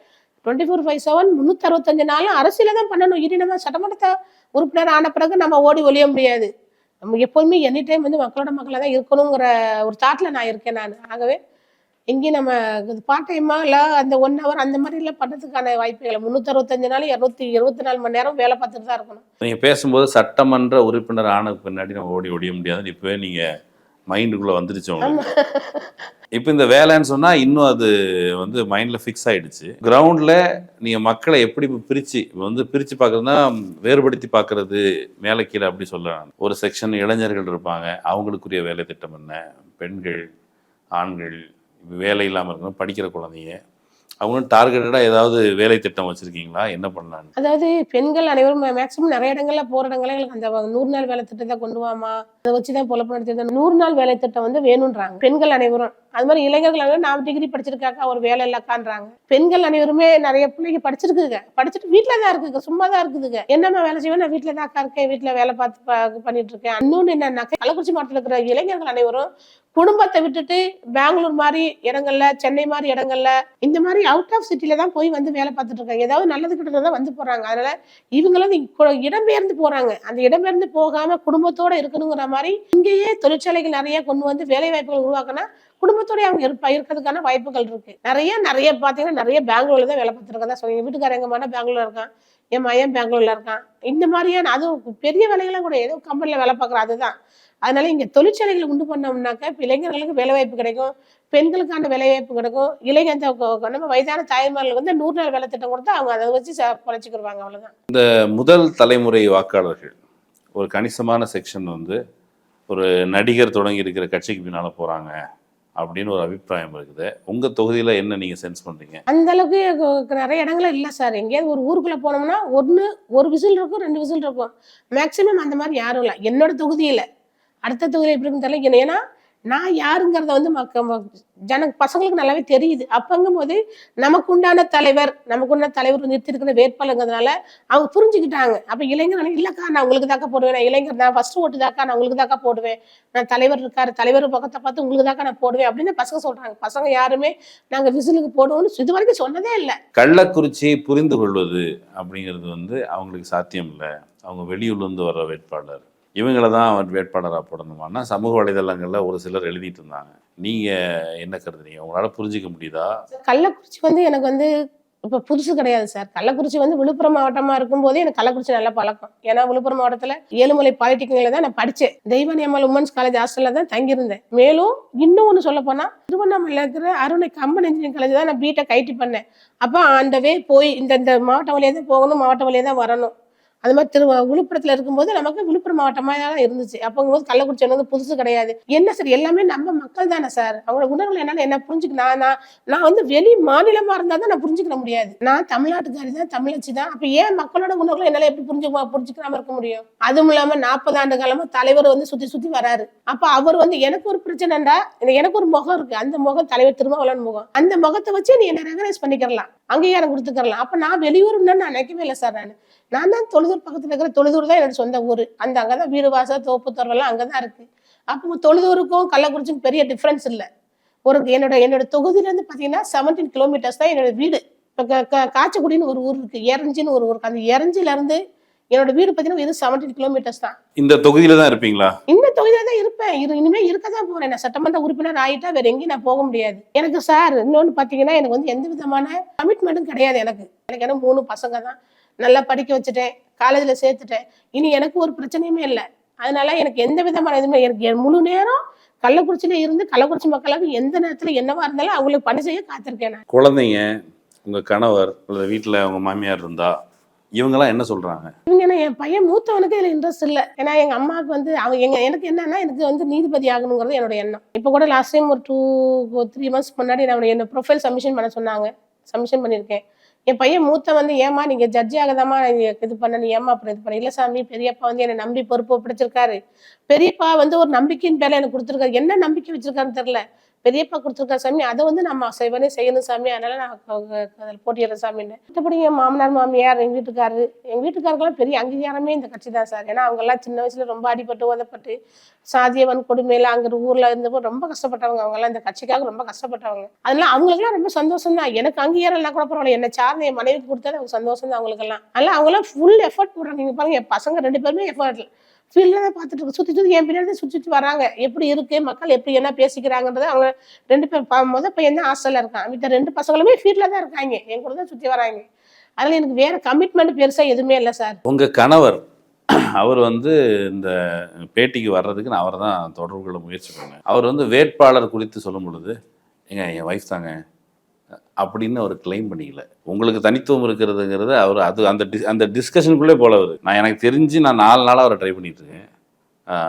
24/7 365 நாளும் அரசியல தான் பண்ணணும். இனி நம்ம சட்டமன்ற உறுப்பினர் ஆன பிறகு நம்ம ஓடி ஒளிய முடியாது. நம்ம எப்போதுமே எனி டைம் வந்து மக்களோட மக்களாக தான் இருக்கணுங்கிற ஒரு தாட்ல நான் இருக்கேன் நான். ஆகவே எங்கேயும் நம்ம பார்ட் டைமா இல்லை அந்த 1 hour அந்த மாதிரி எல்லாம் பண்ணுறதுக்கான வாய்ப்புகளை 365 நாள் 224 மணி நேரம் வேலை பார்த்துட்டு தான் இருக்கணும். நீங்க பேசும்போது சட்டமன்ற உறுப்பினர் ஆன பின்னாடி நம்ம ஓடி ஒழிய முடியாதுன்னு இப்பவே நீங்க மைண்டுக்குள்ள வந்துருச்சு உங்களுக்கு. இப்போ இந்த வேலைன்னு சொன்னா இன்னும் அது வந்து மைண்ட்ல ஃபிக்ஸ் ஆயிடுச்சு. கிரவுண்ட்ல நீங்க மக்களை எப்படி பிரிச்சு வந்து பிரிச்சு பார்க்கறதுனா வேறுபடுத்தி பார்க்கறது மேலே கீழே அப்படி சொல்லலாம். ஒரு செக்ஷன் இளைஞர்கள் இருப்பாங்க, அவங்களுக்குரிய வேலை திட்டம் என்ன, பெண்கள், ஆண்கள், வேலை இல்லாமல் இருக்கணும், படிக்கிற குழந்தைங்க, அவங்களும் டார்கெட்டடாக ஏதாவது வேலை திட்டம் வச்சுருக்கீங்களா? என்ன பண்ணலான்னு? அதாவது பெண்கள் அனைவரும் மேக்ஸிமம் நிறைய இடங்கள்ல போகிற இடங்கள்ல எங்களுக்கு அந்த 100 நாள் வேலை திட்டத்தை கொண்டு வாமா, அதை வச்சு தான் பொழப்பு நடத்தி 100 நாள் வேலை திட்டம் வந்து வேணுன்றாங்க பெண்கள் அனைவரும். அது மாதிரி இளைஞர்கள் அனைவரும் நான் டிகிரி படிச்சிருக்காக்கா ஒரு வேலை இல்லக்கான்றாங்க. பெண்கள் அனைவருமே நிறைய பிள்ளைங்க படிச்சிருக்குதுங்க, படிச்சுட்டு வீட்டில தான் இருக்குதுங்க, சும்மா தான் இருக்குதுங்க. என்னம்மா வேலை செய்வேன், நான் வீட்டில தான் அக்கா இருக்கேன், வீட்டில் வேலை பார்த்து பண்ணிட்டு இருக்கேன். இன்னொன்று என்னன்னாக்கா கள்ளக்குறிச்சி மாவட்டத்தில் இருக்கிற இளைஞர்கள் அனைவரும் குடும்பத்தை விட்டுட்டு பெங்களூர் மாதிரி இடங்கள்ல, சென்னை மாதிரி இடங்கள்ல, இந்த மாதிரி அவுட் ஆஃப் சிட்டில தான் போய் வந்து வேலை பார்த்துட்டு இருக்காங்க. ஏதாவது நல்லது கிட்ட தான் வந்து போறாங்க. அதனால இவங்களும் இடம்பெயர்ந்து போறாங்க. அந்த இடம்பெயர்ந்து போகாம குடும்பத்தோட இருக்கணுங்கிற மாதிரி இங்கேயே தொழிற்சாலைகள் நிறைய கொண்டு வந்து வேலை வாய்ப்புகள் உருவாக்கினா குடும்பத்தோட அவங்க இருக்கிறதுக்கான வாய்ப்புகள் இருக்கு. நிறைய பாத்தீங்கன்னா நிறைய பெங்களூர்ல தான் வேலை பார்த்துருக்கதான் சொல்லுங்க. வீட்டுக்காரங்க எங்கம்மா பெங்களூர்ல இருக்கான், என் மையன் பெங்களூர்ல இருக்கான். இந்த மாதிரியான அதுவும் பெரிய வேலைகள்லாம் கூட ஏதோ கம்பெனில வேலை பார்க்குறோம். அதுதான். அதனால இங்க தொழிற்சாலைகளை உண்டு பண்ணோம்னாக்க இளைஞர்களுக்கு வேலை வாய்ப்பு கிடைக்கும், பெண்களுக்கான வேலை வாய்ப்பு கிடைக்கும். நம்ம வயதான தாய்மார்களுக்கு வந்து 100 நாள் வேலை திட்டம் கொடுத்தா அவங்க அதை வச்சு பொழைச்சிக்கிடுவாங்க. அவ்வளவுதான். இந்த முதல் தலைமுறை வாக்காளர்கள் ஒரு கணிசமான செக்ஷன் வந்து ஒரு நடிகர் தொடங்கி இருக்கிற கட்சிக்கு பின்னால போறாங்க அப்படின்னு ஒரு அபிப்பிராயம் இருக்குது. உங்க தொகுதியில என்ன நீங்க சென்ஸ் பண்றீங்க? அந்த அளவுக்கு நிறைய இடங்கள்ல இல்ல சார். எங்கேயாவது ஒரு ஊருக்குள்ள போனோம்னா ஒரு விசில் இருக்கும், 2 விசில் இருக்கும். மேக்சிமம் அந்த மாதிரி யாரும் இல்லை என்னோட தொகுதியில. அடுத்த தொகுதியில் எப்படி இருக்குன்னு தெரியல. ஏன்னா நான் யாருங்கிறத வந்து பசங்களுக்கு நல்லாவே தெரியுது. அப்பங்கும் போது நமக்கு உண்டான தலைவர் நிறுத்திருக்கிற வேட்பாளருங்கிறதுனால அவங்க புரிஞ்சுக்கிட்டாங்க. அப்ப இளைஞர் இல்லக்கா நான் உங்களுக்கு தாக்கா போடுவேன், நான் இளைஞர் நான் ஃபர்ஸ்ட் ஓட்டு தாக்கா நான் உங்களுக்கு தாக்கா போடுவேன், நான் தலைவர் இருக்காரு தலைவர் பக்கத்தை பார்த்து உங்களுக்கு தாக்கா நான் போடுவேன் அப்படின்னு பசங்க சொல்றாங்க. பசங்க யாருமே நாங்க விசிலுக்கு போடுவோம்னு இது வரைக்கும் சொன்னதே இல்லை. கள்ளக்குறிச்சியை புரிந்து கொள்வது அப்படிங்கிறது வந்து அவங்களுக்கு சாத்தியம் இல்லை. அவங்க வெளியூர்லேருந்து வர்ற வேட்பாளர் இவங்கள தான் அவர் வேட்பாளராக போடணுமான்னா சமூக வலைதளங்களில் ஒரு சிலர் எழுதிட்டு இருந்தாங்க. நீங்கள் என்ன கருதுறீங்க? உங்களால் புரிஞ்சிக்க முடியுதா? கள்ளக்குறிச்சி வந்து எனக்கு வந்து இப்போ புதுசு கிடையாது சார். கள்ளக்குறிச்சி வந்து விழுப்புரம் மாவட்டமாக இருக்கும்போதே எனக்கு கள்ளக்குறிச்சி நல்ல பழக்கம். ஏன்னா விழுப்புரம் மாவட்டத்தில் ஏழுமலை பாலிடெக்னிக்ல தான் நான் படித்தேன். தெய்வானி அம்மாள் உமன்ஸ் காலேஜ் ஹாஸ்டலில் தான் தங்கியிருந்தேன். மேலும் இன்னும் ஒன்று சொல்ல போனால் திருவண்ணாமலையில் இருக்கிற அருணை கம்பன் இன்ஜினியரிங் காலேஜ் தான் நான் பிடெக் ஐடி பண்ணேன். அப்போ அந்த போய் இந்த மாவட்டம் வழியாக தான் போகணும், மாவட்டம் வழியாக தான் வரணும். அது மாதிரி விழுப்புரத்துல இருக்கும்போது நமக்கு விழுப்புரம் மாவட்டமா தான் இருந்துச்சு. அப்போங்கும்போது கள்ளக்குறிச்சி வந்து புதுசு கிடையாது. என்ன சார் எல்லாமே நம்ம மக்கள் தானே சார். அவங்களோட உணர்வுகள் என்னன்னு என்ன புரிஞ்சுக்க நான் வந்து வெளி மாநிலமா இருந்தா தான் நான் புரிஞ்சுக்க முடியாது. நான் தமிழ்நாட்டுக்காரி தான், தமிழச்சி தான். அப்ப ஏன் மக்களோட உணர்வுகளை என்னால எப்படி புரிஞ்சுக்காம இருக்க முடியும்? அதுவும் இல்லாம 40 ஆண்டு காலமா தலைவர் வந்து சுத்தி வராரு. அப்ப அவர் வந்து எனக்கு ஒரு பிரச்சனைடா, எனக்கு ஒரு முகம் இருக்கு. அந்த முகம் தலைவர் திருமாவளவன் முகம். அந்த முகத்தை வச்சு நீ என்ன ரெகனைஸ் பண்ணிக்கலாம், அங்கீகாரம் கொடுத்துக்கலாம். அப்ப நான் வெளியூர்னு நான் நினைக்கவே இல்லை சார். நான் தான் தொழுதூர் பக்கத்துல இருக்கிற தொழுதூர் தான் என்னோட சொந்த ஊர். அங்கதான் வீடு வாசல் தோப்பு தோறெல்லாம் அங்கதான் இருக்கு. அப்போ தொழுதூருக்கும் கள்ளக்குறிச்சிக்கும் பெரிய டிஃபரன்ஸ் இல்லை. என்னோட தொகுதியில இருந்து பாத்தீங்கன்னா 17 கிலோமீட்டர்ஸ் தான் என்னோட வீடு. இப்ப காச்சக்குடின்னு ஒரு ஊர் இருக்கு, எரஞ்சின்னு ஒரு ஊருக்கு. அந்த எரஞ்சில இருந்து என்னோட வீடு பாத்தீங்கன்னா இது 17 கிலோமீட்டர்ஸ் தான். இந்த தொகுதியில தான் இருப்பீங்களா? இந்த தொகுதியில தான் இருப்பேன். இனிமே இருக்கதான் போறேன். நான் சட்டமன்ற உறுப்பினர் ஆயிட்டா வேற எங்கேயும் நான் போக முடியாது. எனக்கு சார் இன்னொன்னு பாத்தீங்கன்னா எனக்கு வந்து எந்த விதமான கமிட்மெண்ட்டும் கிடையாது. எனக்கு 3 பசங்க தான். நல்லா படிக்க வச்சுட்டேன், காலேஜ்ல சேர்த்துட்டேன். இனி எனக்கு ஒரு பிரச்சனையுமே இல்லை. அதனால எனக்கு எந்த விதமான இதுவுமே எனக்கு முழு நேரம் கள்ளக்குறிச்சியில இருந்து கள்ளக்குறிச்சி மக்களுக்கு எந்த நேரத்துல என்னவா இருந்தாலும் அவங்களுக்கு பணி செய்ய காத்திருக்கேன். குழந்தைங்க, உங்க கணவர் அல்லது வீட்டுல உங்க மாமியார் இருந்தா இவங்கெல்லாம் என்ன சொல்றாங்க? இவங்க என்ன, என் பையன் மூத்தவனுக்கு இதுல இன்ட்ரெஸ்ட் இல்ல. ஏன்னா எங்க அம்மாவுக்கு வந்து அவங்க எனக்கு என்னன்னா, எனக்கு வந்து நீதிபதி ஆகணுங்கிறது என்னோட எண்ணம். இப்ப கூட லாஸ்ட் டைம் ஒரு 3 months முன்னாடி நான் என்ன ப்ரொஃபைல் சப்மிஷன் பண்ண சொன்னாங்க. சப்மிஷன் பண்ணியிருக்கேன். என் பையன் மூத்த வந்து, ஏமா நீங்க ஜட்ஜி ஆகதாமா இது பண்ண, நீ ஏமா அப்புறம் இது பண்ண? இல்ல சாமி, பெரியப்பா வந்து என்னை நம்பி பொறுப்பு பிடிச்சிருக்காரு. பெரியப்பா வந்து ஒரு நம்பிக்கையின் பேர்ல எனக்கு கொடுத்துருக்காரு. என்ன நம்பிக்கை வச்சிருக்காருன்னு தெரியல. பெரியப்பா கொடுத்துருக்காரு சாமி, அதை வந்து நம்ம செய்யணும் சாமி, அதனால நான் அதில் போட்டியிடுறேன் சாமின்னு. மற்றபடி என் மாமனார் மாமியார் எங்க வீட்டுக்காருக்கெல்லாம் பெரிய அங்கீகாரமே இந்த கட்சி தான் சார். ஏன்னா அவங்க எல்லாம் சின்ன வயசுல ரொம்ப அடிபட்டு உதப்பட்டு சாதிய வன்கொடுமையில அங்க ஊர்ல இருந்தப்போ ரொம்ப கஷ்டப்பட்டவங்க. அவங்க எல்லாம் இந்த கட்சிக்காக ரொம்ப கஷ்டப்பட்டவங்க. அதனால அவங்களுக்குலாம் ரொம்ப சந்தோஷம் தான். எனக்கு அங்கீகாரம் எல்லாம் கூட பரவாயில்ல, என்னை சார்ந்த என் மனைவிக்கு கொடுத்தாலும் அவங்க சந்தோஷம் தான் அவங்களுக்கு எல்லாம். அதனால அவங்க எல்லாம் ஃபுல் எஃபர்ட் போடுறாங்க. நீங்க பாருங்க, என் பசங்க 2 பேருமே எஃபர்ட் ஃபீல்டில் தான் பார்த்துட்டு இருக்கு. சுற்றி என் பின்னாடி சுற்றி வராங்க. எப்படி இருக்கு மக்கள், எப்படி என்ன பேசிக்கிறாங்கன்றத அவங்க 2 பேர். முதல் பையன் தான் ஹாஸ்டல்ல இருக்கான். மித்த 2 பசங்களுமே ஃபீல்டில் தான் இருக்காங்க. என் கூட தான் சுற்றி வராங்க. அதனால எனக்கு வேற கமிட்மெண்ட் பெருசா எதுவுமே இல்லை சார். உங்க கணவர் அவர் வந்து இந்த பேட்டிக்கு வர்றதுக்கு நான் அவரை தான் தொடர்பு கொள்ள முயற்சி பண்ணேன். அவர் வந்து வேட்பாளர் குறித்து சொல்லும் பொழுது, ஏங்க என் வைஃப் தாங்க அப்படின்னு அவர் கிளைம் பண்ணிக்கல. உங்களுக்கு தனித்துவம் இருக்கிறதுங்கிறது அவர் அந்த டிஸ்கஷனுக்குள்ளே போல அவர். எனக்கு தெரிஞ்சு நான் 4 நாளாக அவரை ட்ரை பண்ணிட்டு இருக்கேன்.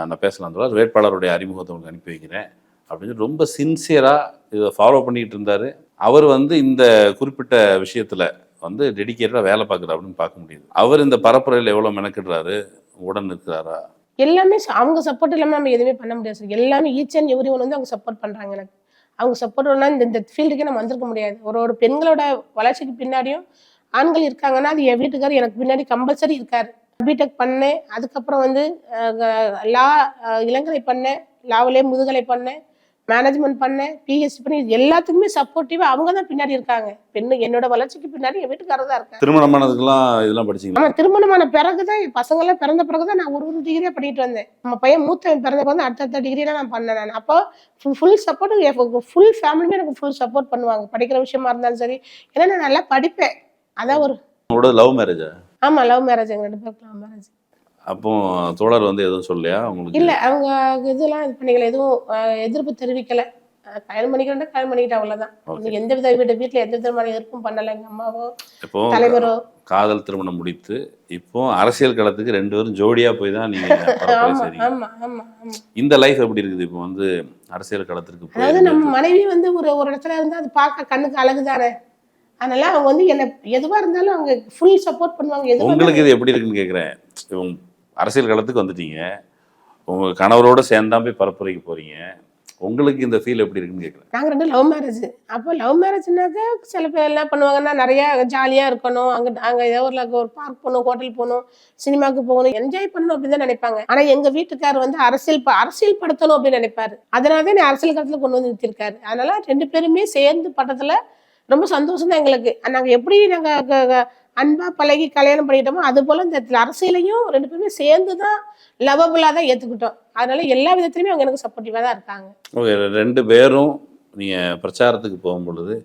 நான் பேசலாம் தோழர், வேட்பாளருடைய அறிமுகத்தை உங்களுக்கு அனுப்பி வைக்கிறேன் அப்படின்னு ரொம்ப சின்சியராக இதை ஃபாலோ பண்ணிட்டு இருந்தார். அவர் வந்து இந்த குறிப்பிட்ட விஷயத்தில் வந்து டெடிக்கேட்டடாக வேலை பார்க்குறாரு அப்படின்னு பார்க்க முடியுது. அவர் இந்த பரப்புரையில் எவ்வளோ மெனக்கிடுறாரு, உடன் இருக்கிறாரா? எல்லாமே அவங்க சப்போர்ட் இல்லாமல் நம்ம எதுவுமே பண்ண முடியாது சார். எல்லாமே ஈச் அண்ட் எவ்ரி ஒன் வந்து அவங்க சப்போர்ட் பண்றாங்க எனக்கு. அவங்க சப்போர்ட் இல்லைன்னா இந்த ஃபீல்டுக்கே நம்ம வந்திருக்க முடியாது. ஒரு பெண்களோட வளர்ச்சிக்கு பின்னாடியும் ஆண்கள் இருக்காங்கன்னா, அது என் வீட்டுக்காரர் எனக்கு பின்னாடி கம்பல்சரி இருக்காரு. பிடெக் பண்ணேன், அதுக்கப்புறம் வந்து லா இளங்கலை பண்ணேன், லாவிலே முதுகலை பண்ணேன், மேனேஜ்மெண்ட் பண்ணேன், பிஹெச்டி பண்ணி, எல்லாத்துக்குமே சப்போர்ட்டிவா அவங்க தான் பின்னாடி இருக்காங்க. என்னோட வளர்ச்சிக்கு பின்னாடி என் வீட்டுக்காரர் தான் இருக்காங்க. திருமணமானதுக்கெல்லாம் இதெல்லாம் படிச்சீங்களா? ஆமா, திருமணமான பிறகுதான் என் பசங்க எல்லாம் பிறந்த பிறகுதான் நான் ஒரு டிகிரியா பண்ணிட்டு வந்தேன். நம்ம பையன் மூத்தவன் பிறந்த பிறகு அடுத்த டிகிரியா நான் பண்ணேன். நான் அப்போ ஃபுல் சப்போர்ட், ஃபுல் ஃபேமிலியுமே எனக்கு ஃபுல் சப்போர்ட் பண்ணுவாங்க. படிக்கிற விஷயமா இருந்தாலும் சரி. ஏன்னா நான் நல்லா படிப்பேன். அதான் ஒரு லவ் மேரேஜா? ஆமா, லவ் மேரேஜ். எங்க 2 பேருக்கு லவ் மேரேஜ். அப்போ தோழர் வந்து எதுவும் சொல்லலையா உங்களுக்கு? இல்ல, அவங்க இதெல்லாம் இது பண்ணிக்கல, எதுவும் எதிர்ப்பு தெரிவிக்கல. கல்யாணம் பண்ணிக்கிட்டேன், அவ்வளவுதான். எந்த வித வீட்டுல எந்த விதமான எதிர்ப்பும் பண்ணல. எங்க அம்மாவோ இப்போ தலைவரோ. காதல் திருமணம் முடித்து இப்போ அரசியல் களத்துக்கு 2 பேரும் ஜோடியா போய் தான் நீங்க ஆமா ஆமா. இந்த லைஃப் எப்படி இருக்குது இப்போ வந்து அரசியல் களத்திற்கு போய்? அதாவது நம்ம மனைவி வந்து ஒரு இடத்துல இருந்தா அது பார்க்க கண்ணுக்கு அழகுதானே. அதனால அவங்க வந்து என்ன எதுவா இருந்தாலும் அவங்க ஃபுல் சப்போர்ட் பண்ணுவாங்க. உங்களுக்கு இது எப்படி இருக்குன்னு கேட்குறேன். இவங்க அரசியல் களத்துக்கு வந்துட்டீங்க, உங்க கணவரோட சேர்ந்தான் போய் பரப்புரைக்கு போறீங்க, உங்களுக்கு இந்த ஃபீல் எப்படி இருக்குன்னு கேட்குறேன். நாங்கள் 2 லவ் மேரேஜ். அப்போ லவ் மேரேஜ்னாக்கா சில பேர் என்ன பண்ணுவாங்கன்னா, நிறையா ஜாலியாக இருக்கணும், அங்கே ஏதோ ஒரு பார்க் போகணும், ஹோட்டல் போகணும், சினிமாவுக்கு போகணும், என்ஜாய் பண்ணணும் அப்படின்னு தான் நினைப்பாங்க. ஆனால் எங்கள் வீட்டுக்கார் வந்து அரசியல் படுத்தணும் அப்படின்னு நினைப்பாரு. அதனால தான் அரசியல் களத்தில் கொண்டு வந்து நிறுத்திருக்காரு. அதனால 2 பேருமே சேர்ந்து பட்டத்தில் ரொம்ப சந்தோஷம் தான் எங்களுக்கு. நாங்கள் எப்படி நாங்கள் அன்பா பழகி கல்யாணம் பண்ணிட்டோமோ அது போல இந்த அரசியலையும் 2 பேருமே சேர்ந்து தான் லவபுல்லா தான் ஏற்றுக்கிட்டோம். அதனால எல்லா விதத்துலையுமே அவங்க எனக்கு சப்போர்ட்டிவாக தான் இருக்காங்க. ஓகே, 2 பேரும் நீங்கள் பிரச்சாரத்துக்கு போகும்பொழுது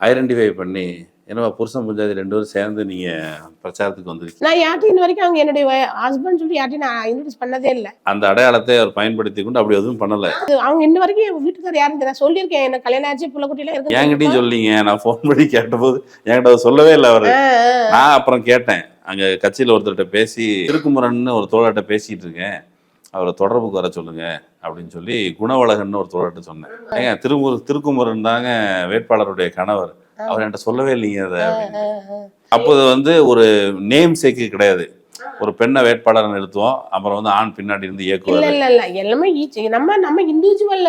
ஐடென்டிஃபை பண்ணி, என்னவா புருஷன் பஞ்சாயத்து 2 பேரும் சேர்ந்து நீங்கள் பிரச்சாரத்துக்கு வந்துருக்கீங்க. நான் யார்ட்டையும் இன்ன வரைக்கும் அவங்க என்னுடைய ஹஸ்பண்ட் சொல்லி யார்ட்டையும் நான் இன்ட்ரடியூஸ் பண்ணதே இல்லை. அந்த அடையாளத்தை அவர் பயன்படுத்தி கொண்டு அப்படி எதுவும் பண்ணலை. அவங்க இன்ன வரைக்கும் என் வீட்டுக்காரர் யாருன்னு நான் சொல்லியிருக்கேன். என்ன கல்யாணம் ஆச்சு, புள்ளக்குட்டிலாம் இருக்கு. என்கிட்டயும் சொல்லிங்க, நான் ஃபோன் பண்ணி கேட்டபோது என்கிட்ட அவர் சொல்லவே இல்லை. அவர் நான் அப்புறம் கேட்டேன், அங்கே கட்சியில் ஒருத்தர்கிட்ட பேசி திருக்குமரன் ஒரு தோழர்கிட்ட பேசிகிட்டு இருக்கேன், அவரை தொடர்புக்கு வர சொல்லுங்க அப்படின்னு சொல்லி குணவழகன்னு ஒரு தோழர்கிட்ட சொன்னேன். ஏங்க திருக்குமரன் தாங்க வேட்பாளருடைய கணவர், அவர் என்கிட்ட சொல்லவே இல்லைங்க அதை அப்படின்னு. அப்போது வந்து ஒரு நேம் சேக்கு கிடையாது, ஒரு பெண்ணை வேட்பாளர் நிறுத்துவோம், அப்புறம் வந்து ஆண் பின்னாடி இருந்து இயக்குவார். இல்ல எல்லாமே நம்ம இண்டிவிஜுவல்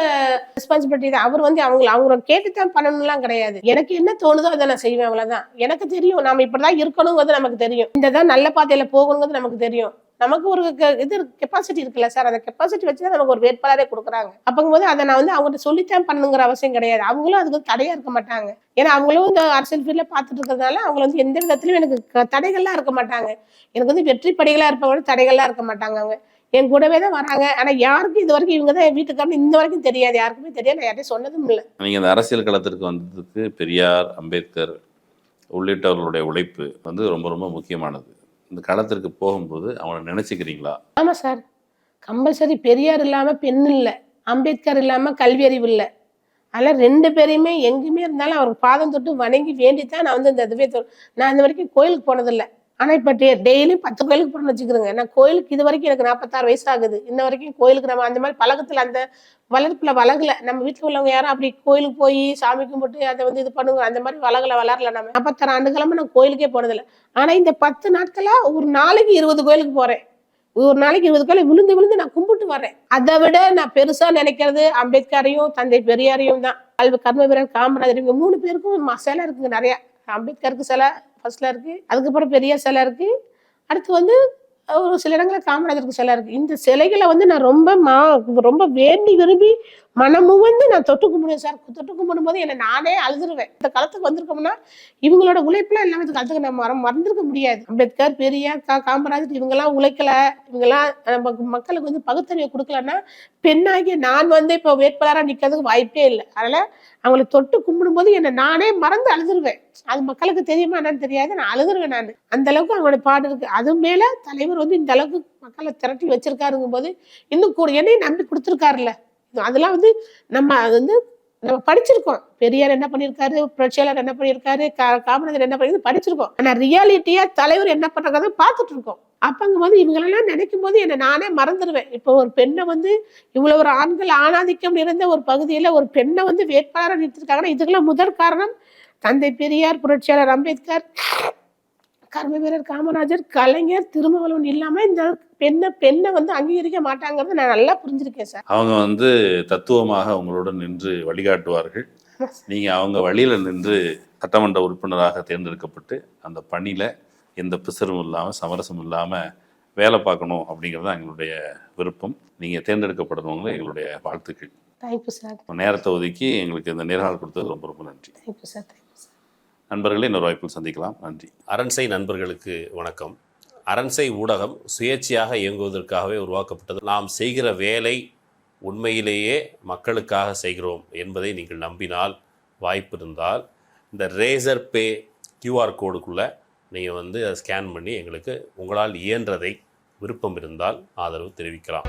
ரெஸ்பான்சிபிலிட்டி தான். அவர் வந்து அவங்கள கேட்டுத்தான் பண்ணணும்லாம் கிடையாது. எனக்கு என்ன தோணுதோ அதை நான் செய்வேன், அவ்வளவுதான். எனக்கு தெரியும் நாம இப்படிதான் இருக்கணுங்கிறது நமக்கு தெரியும். இந்ததான் நல்ல பாதையில போகணுங்கிறது நமக்கு தெரியும். நமக்கு ஒரு இது கெப்பாசிட்டி இருக்குல்ல சார், அந்த கெப்பாசிட்டி வச்சுதான் நமக்கு ஒரு வேட்பாளரே கொடுக்குறாங்க. அப்பங்கும்போது அதை நான் வந்து அவங்ககிட்ட சொல்லித்தான் பண்ணணுங்கிற அவசியம் கிடையாது. அவங்களும் அதுக்கு தடையா இருக்க மாட்டாங்க. ஏன்னா அவங்களும் இந்த அரசியல் ஃபீல்ட்ல பார்த்துட்டு இருக்கிறதுனால அவங்க வந்து எந்த விதத்திலும் எனக்கு தடைகள்லாம் இருக்க மாட்டாங்க. எனக்கு வந்து வெற்றி படிகளா இருப்பவங்க தடைகள்லாம் இருக்க மாட்டாங்க. அவங்க என் கூடவே தான் வராங்க. ஆனா யாருக்கும் இது வரைக்கும் இவங்க தான் என் வீட்டுக்காரன்னு இந்த வரைக்கும் தெரியாது, யாருக்குமே தெரியாது, நான் யார்ட்டையும் சொன்னதும் இல்லை. நீங்க இந்த அரசியல் களத்திற்கு வந்ததுக்கு பெரியார், அம்பேத்கர் உள்ளிட்டவர்களுடைய உழைப்பு வந்து ரொம்ப ரொம்ப முக்கியமானது. இந்த களத்திற்கு போகும்போது அவனை நினைச்சுக்கிறீங்களா? ஆமா சார், கம்பல்சரி. பெரியார் இல்லாம பெண் இல்லை, அம்பேத்கர் இல்லாம கல்வி அறிவு இல்லை. அதெல்லாம் 2 பேரையுமே எங்கேயுமே இருந்தாலும் அவருக்கு பாதம் தொட்டு வணங்கி வேண்டித்தான் நான் வந்து இந்த இதுவே நான் இந்த வரைக்கும் கோயிலுக்கு போனதில்லை. ஆனா இப்ப டெய்லி 10 கோயிலுக்கு போறேன்னு வச்சுக்கிறேங்க. நான் கோயிலுக்கு இது வரைக்கும் எனக்கு 46 வயசு ஆகுது. இன்ன வரைக்கும் கோயிலுக்கு நம்ம அந்த மாதிரி பழக்கத்துல அந்த வளர்ப்புல வளகல. நம்ம வீட்டுல உள்ளவங்க யாரும் அப்படி கோயிலுக்கு போய் சாமி கும்பிட்டு அதை வந்து இது பண்ணுங்க அந்த மாதிரி வளரல. நம்ம 46 ஆண்டுகளமா நான் கோயிலுக்கே போனதில்லை. ஆனா இந்த 10 நாட்களா ஒரு நாளைக்கு 20 கோயிலுக்கு போறேன். ஒரு நாளைக்கு 20 கோயிலை விழுந்து விழுந்து நான் கும்பிட்டு வர்றேன். அதை விட நான் பெருசா நினைக்கிறது அம்பேத்கரையும் தந்தை பெரியாரையும் தான். கர்ம வீரர் காமராஜர் இவங்க 3 பேருக்கும் சிலை இருக்குங்க நிறைய. அம்பேத்கருக்கு சிலை ஃபர்ஸ்ட்ல இருக்கு, அதுக்கப்புறம் பெரியார் சிலை இருக்கு, அடுத்து வந்து ஒரு சில இடங்களில் காமராஜருக்கு சிலை இருக்கு. இந்த சிலைகளை வந்து நான் ரொம்ப வேண்டி விரும்பி மனமுவந்து நான் தொட்டு கும்பிடுவேன் சார். தொட்டு கும்பிடும் போது என்னை நானே அழுதுருவேன். இந்த காலத்துக்கு வந்திருக்கோம்னா இவங்களோட உழைப்புலாம் எல்லாமே இந்த காலத்துக்கு நம்ம மறந்துருக்க முடியாது. அம்பேத்கர், பெரியார், காமராஜர் இவங்கெல்லாம் உழைக்கல, இவங்கெல்லாம் மக்களுக்கு வந்து பகுத்தறிவை கொடுக்கலன்னா பெண்ணாகிய நான் வந்து இப்போ வேட்பாளராக நிற்கிறதுக்கு வாய்ப்பே இல்லை. அதனால அவங்களை தொட்டு கும்பிடும் போது என்னை நானே மறந்து அழுதுருவேன். அது மக்களுக்கு தெரியுமா என்னன்னு தெரியாது, நான் அழுதுருவேன். நான் அந்த அளவுக்கு அவங்களோட பாடு இருக்கு. அது மேல தலைவர் வந்து இந்த அளவுக்கு மக்களை திரட்டி வச்சிருக்காருங்கும் போது இன்னும் கூட என்னையும் நம்பி கொடுத்துருக்காருல்ல. அதெல்லாம் வந்து நம்ம படிச்சிருக்கோம். பெரியார் என்ன பண்ணியிருக்காரு, புரட்சியாளர் என்ன பண்ணியிருக்காரு, காமராஜர் என்ன பண்ணிருக்கு படிச்சிருக்கோம். ஆனா ரியாலிட்டியா தலைவர் என்ன பண்றதை பார்த்துட்டு இருக்கோம். அப்பங்க வந்து இவங்களெல்லாம் நினைக்கும் போது என்னை நானே மறந்துடுவேன். இப்போ ஒரு பெண்ணை வந்து இவ்வளவு ஒரு ஆண்கள் ஆணாதிக்கம் நிறைந்த ஒரு பகுதியில ஒரு பெண்ணை வந்து வேட்பாளராக நிறுத்திருக்காங்கன்னா இதுக்கெல்லாம் முதல் காரணம் தந்தை பெரியார், புரட்சியாளர் அம்பேத்கர், கர்ம வீரர் காமராஜர், கலைஞர், திருமாவளவன் இல்லாம இந்த பெண்ணை வந்து அங்கீகரிக்க மாட்டாங்கிறத நான் நல்லா புரிஞ்சிருக்கேன் சார். அவங்க வந்து தத்துவமாக உங்களோட நின்று வழிகாட்டுவார்கள். நீங்க அவங்க வழியில நின்று சட்டமன்ற உறுப்பினராக தேர்ந்தெடுக்கப்பட்டு அந்த பணியில எந்த பிசரும் இல்லாமல் சமரசம் இல்லாமல் வேலை பார்க்கணும் அப்படிங்கிறது எங்களுடைய விருப்பம். நீங்கள் தேர்ந்தெடுக்கப்படணுங்க எங்களுடைய வாழ்த்துக்கள். Thank you sir. நேரத்தை ஒதுக்கி எங்களுக்கு இந்த நேர்காணல் கொடுத்தது ரொம்ப ரொம்ப நன்றி. Thank you sir. நண்பர்களே, இன்னொரு வாய்ப்பில் சந்திக்கலாம். நன்றி. அரண்சை நண்பர்களுக்கு வணக்கம். அரண்சை ஊடகம் சுயேட்சையாக இயங்குவதற்காகவே உருவாக்கப்பட்டது. நாம் செய்கிற வேலை உண்மையிலேயே மக்களுக்காக செய்கிறோம் என்பதை நீங்கள் நம்பினால், வாய்ப்பு இருந்தால் இந்த ரேசர் பே QR கோடுக்குள்ளே நீங்கள் வந்து அதை ஸ்கேன் பண்ணி எங்களுக்கு உங்களால் இயன்றதை விருப்பம் இருந்தால் ஆதரவு தெரிவிக்கலாம்.